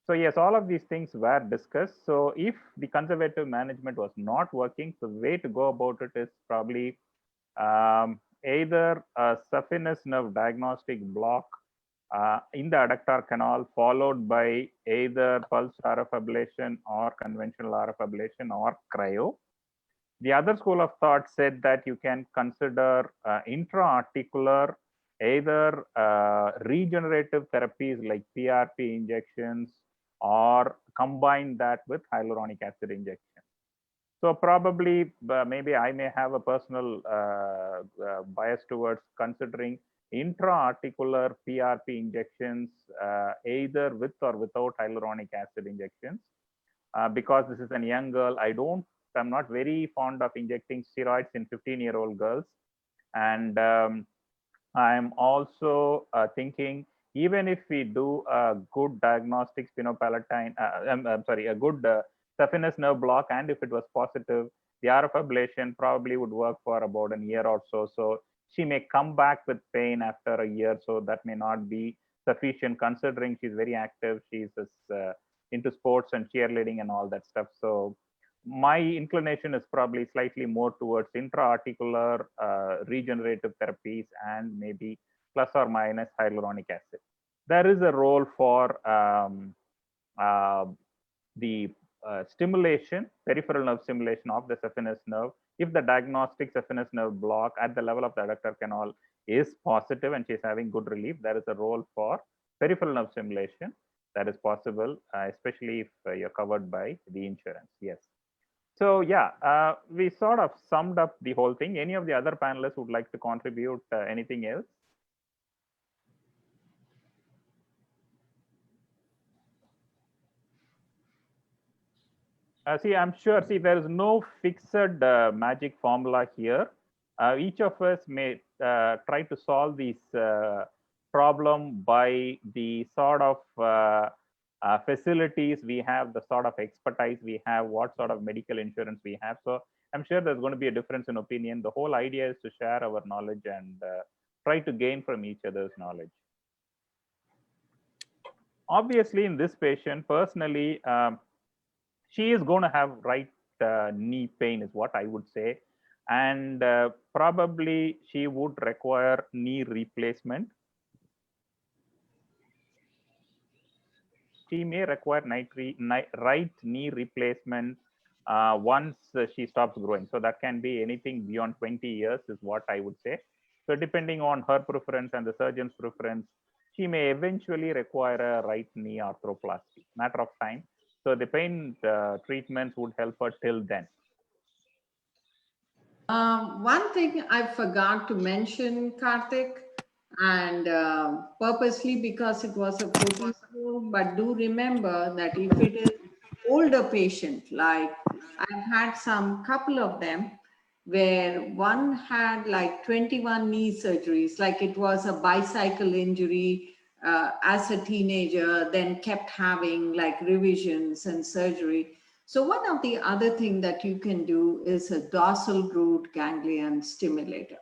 [SPEAKER 1] So yes, all of these things were discussed. So if the conservative management was not working, the way to go about it is probably either a saphenous nerve diagnostic block in the adductor canal, followed by either pulse RF ablation or conventional RF ablation or cryo. The other school of thought said that you can consider intra-articular, either regenerative therapies like PRP injections or combine that with hyaluronic acid injection. So probably maybe I may have a personal bias towards considering intra-articular PRP injections either with or without hyaluronic acid injections. Because this is a young girl, I don't I'm not very fond of injecting steroids in 15-year-old girls. And I'm also thinking, even if we do a good diagnostic spinopalatine, I'm sorry, a good saphenous nerve block, and if it was positive, the RF ablation probably would work for about a year or so. So she may come back with pain after a year. So that may not be sufficient, considering she's very active. She's into sports and cheerleading and all that stuff. So my inclination is probably slightly more towards intra-articular regenerative therapies and maybe plus or minus hyaluronic acid. There is a role for the stimulation, peripheral nerve stimulation of the saphenous nerve. If the diagnostic saphenous nerve block at the level of the adductor canal is positive and she's having good relief, there is a role for peripheral nerve stimulation that is possible, especially if you're covered by the insurance. Yes. So yeah, we sort of summed up the whole thing. Any of the other panelists would like to contribute anything else? See, I'm sure, see, there is no fixed magic formula here. Each of us may try to solve this problem by the sort of facilities we have, the sort of expertise we have, what sort of medical insurance we have. So I'm sure there's going to be a difference in opinion. The whole idea is to share our knowledge and try to gain from each other's knowledge. Obviously, in this patient, personally, she is going to have right knee pain is what I would say. And probably she would require knee replacement. She may require right knee replacement once she stops growing. So that can be anything beyond 20 years is what I would say. So depending on her preference and the surgeon's preference, she may eventually require a right knee arthroplasty, matter of time. So the pain treatments would help her till then.
[SPEAKER 4] One thing I forgot to mention, Karthik, and purposely because it was a 14-year-old, but do remember that if it is older patient, like I've had some couple of them where one had like 21 knee surgeries, like it was a bicycle injury as a teenager, then kept having like revisions and surgery. So one of the other thing that you can do is a dorsal root ganglion stimulator.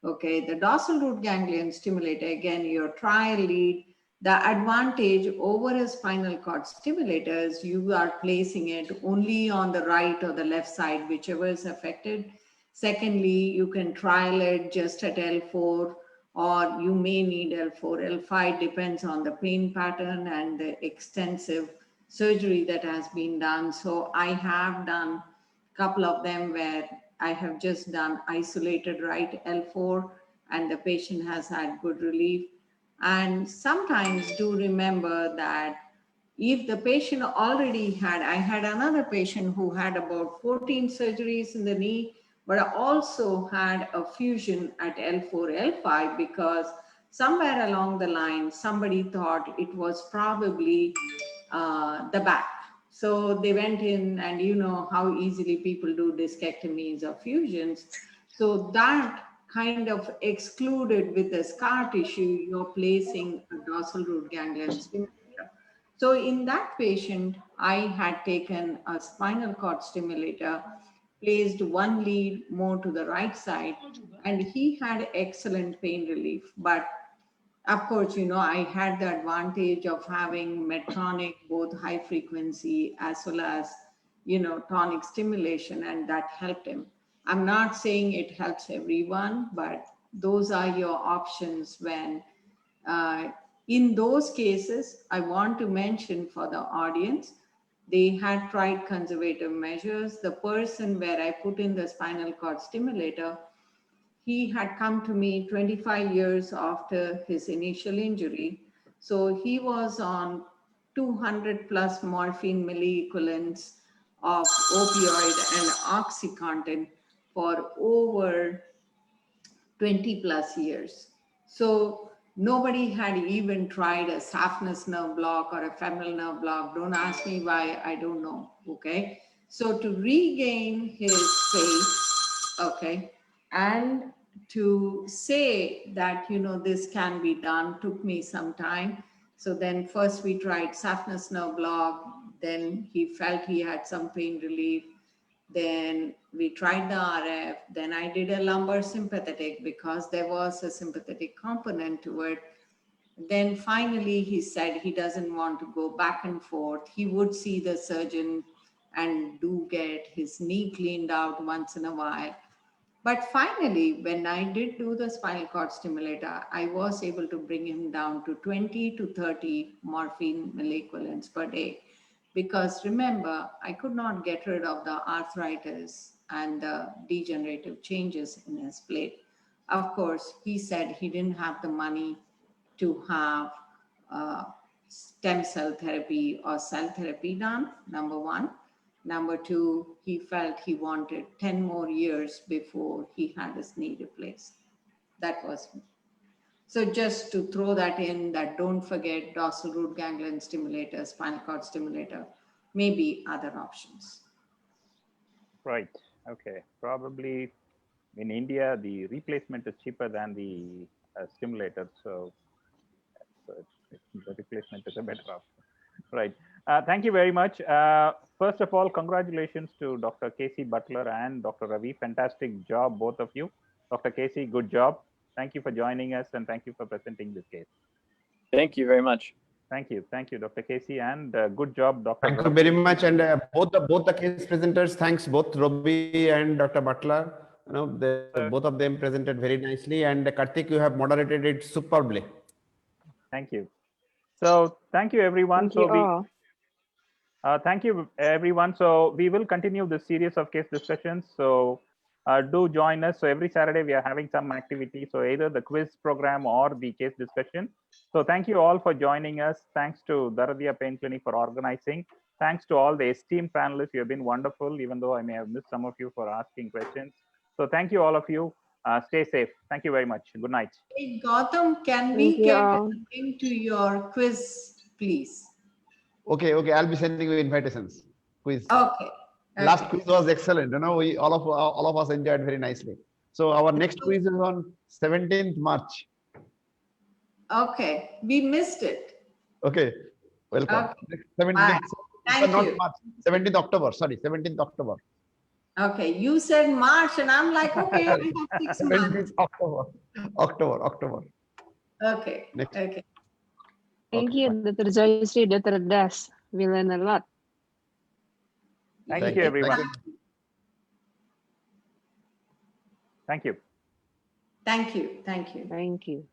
[SPEAKER 4] Okay, the dorsal root ganglion stimulator, again, your trial lead, the advantage over a spinal cord stimulator is you are placing it only on the right or the left side, whichever is affected. Secondly, you can trial it just at L4, or you may need L4, L5, depends on the pain pattern and the extensive surgery that has been done. So I have done a couple of them where I have just done isolated right L4 and the patient has had good relief. And sometimes do remember that if the patient already had, I had another patient who had about 14 surgeries in the knee, but also had a fusion at L4, L5 because somewhere along the line, somebody thought it was probably the back. So they went in, and you know how easily people do discectomies or fusions. So that kind of excluded with the scar tissue, you're placing a dorsal root ganglion stimulator. So in that patient, I had taken a spinal cord stimulator, placed one lead more to the right side, and he had excellent pain relief. But of course, you know, I had the advantage of having Medtronic, both high frequency as well as, you know, tonic stimulation, and that helped him. I'm not saying it helps everyone, but those are your options when, in those cases, I want to mention for the audience, they had tried conservative measures. The person where I put in the spinal cord stimulator, he had come to me 25 years after his initial injury. So he was on 200 plus morphine milliequivalents of opioid and OxyContin for over 20 plus years. So nobody had even tried a saphenous nerve block or a femoral nerve block. Don't ask me why, I don't know, okay? So to regain his faith, okay, and to say that, you know, this can be done took me some time. So then first we tried saphenous nerve block, then he felt he had some pain relief. Then we tried the RF, then I did a lumbar sympathetic because there was a sympathetic component to it. Then finally he said he doesn't want to go back and forth. He would see the surgeon and do get his knee cleaned out once in a while. But finally, when I did do the spinal cord stimulator, I was able to bring him down to 20 to 30 morphine milliequivalents per day. Because remember, I could not get rid of the arthritis and the degenerative changes in his plate. Of course, he said he didn't have the money to have stem cell therapy or cell therapy done, number one. Number two, he felt he wanted 10 more years before he had his knee replaced. That was me. So just to throw that in, that don't forget dorsal root ganglion stimulator, spinal cord stimulator, maybe other options.
[SPEAKER 1] Right. Okay. Probably in India, the replacement is cheaper than the stimulator. So the replacement is a better option. Right. Thank you very much. First of all, congratulations to Dr. Casey Butler and Dr. Ravi. Fantastic job, both of you. Dr. Casey, good job. Thank you for joining us and thank you for presenting this case.
[SPEAKER 10] Thank you very much.
[SPEAKER 1] Thank you, Dr. Casey, and good job, Dr.
[SPEAKER 3] Thank you very much, and both the case presenters. Thanks both Robbie and Dr. Butler. You know, both of them presented very nicely, and Karthik, you have moderated it superbly.
[SPEAKER 1] Thank you. So thank you, everyone.
[SPEAKER 11] Thank you all.
[SPEAKER 1] Thank you, everyone. So we will continue this series of case discussions. So do join us. So every Saturday we are having some activity. So either the quiz program or the case discussion. So thank you all for joining us. Thanks to Daradia Pain Clinic for organizing. Thanks to all the esteemed panelists. You have been wonderful, even though I may have missed some of you for asking questions. So thank you, all of you. Stay safe. Thank you very much. Good night.
[SPEAKER 4] Hey, Gautam, can we
[SPEAKER 11] Thank you
[SPEAKER 4] get
[SPEAKER 11] all.
[SPEAKER 4] a link to your quiz, please?
[SPEAKER 3] Okay, I'll be sending you invitations. Quiz.
[SPEAKER 4] Okay.
[SPEAKER 3] Last quiz was excellent. You know, we all of us enjoyed very nicely. So our next quiz is on 17th March.
[SPEAKER 4] Okay, we missed it.
[SPEAKER 3] Okay, welcome.
[SPEAKER 4] Okay.
[SPEAKER 3] 17th,
[SPEAKER 4] Thank
[SPEAKER 3] not
[SPEAKER 4] you.
[SPEAKER 3] March, 17th October. Sorry, 17th October.
[SPEAKER 4] Okay, you said March, and I'm like, okay, I have 6 months.
[SPEAKER 3] 17th October.
[SPEAKER 4] Okay.
[SPEAKER 3] Next.
[SPEAKER 4] Okay.
[SPEAKER 11] Thank you, Dr. Joyce, Dr. Das. We learn a lot.
[SPEAKER 1] Thank you, everyone. Thank you.
[SPEAKER 4] Thank you. Thank you.
[SPEAKER 11] Thank you.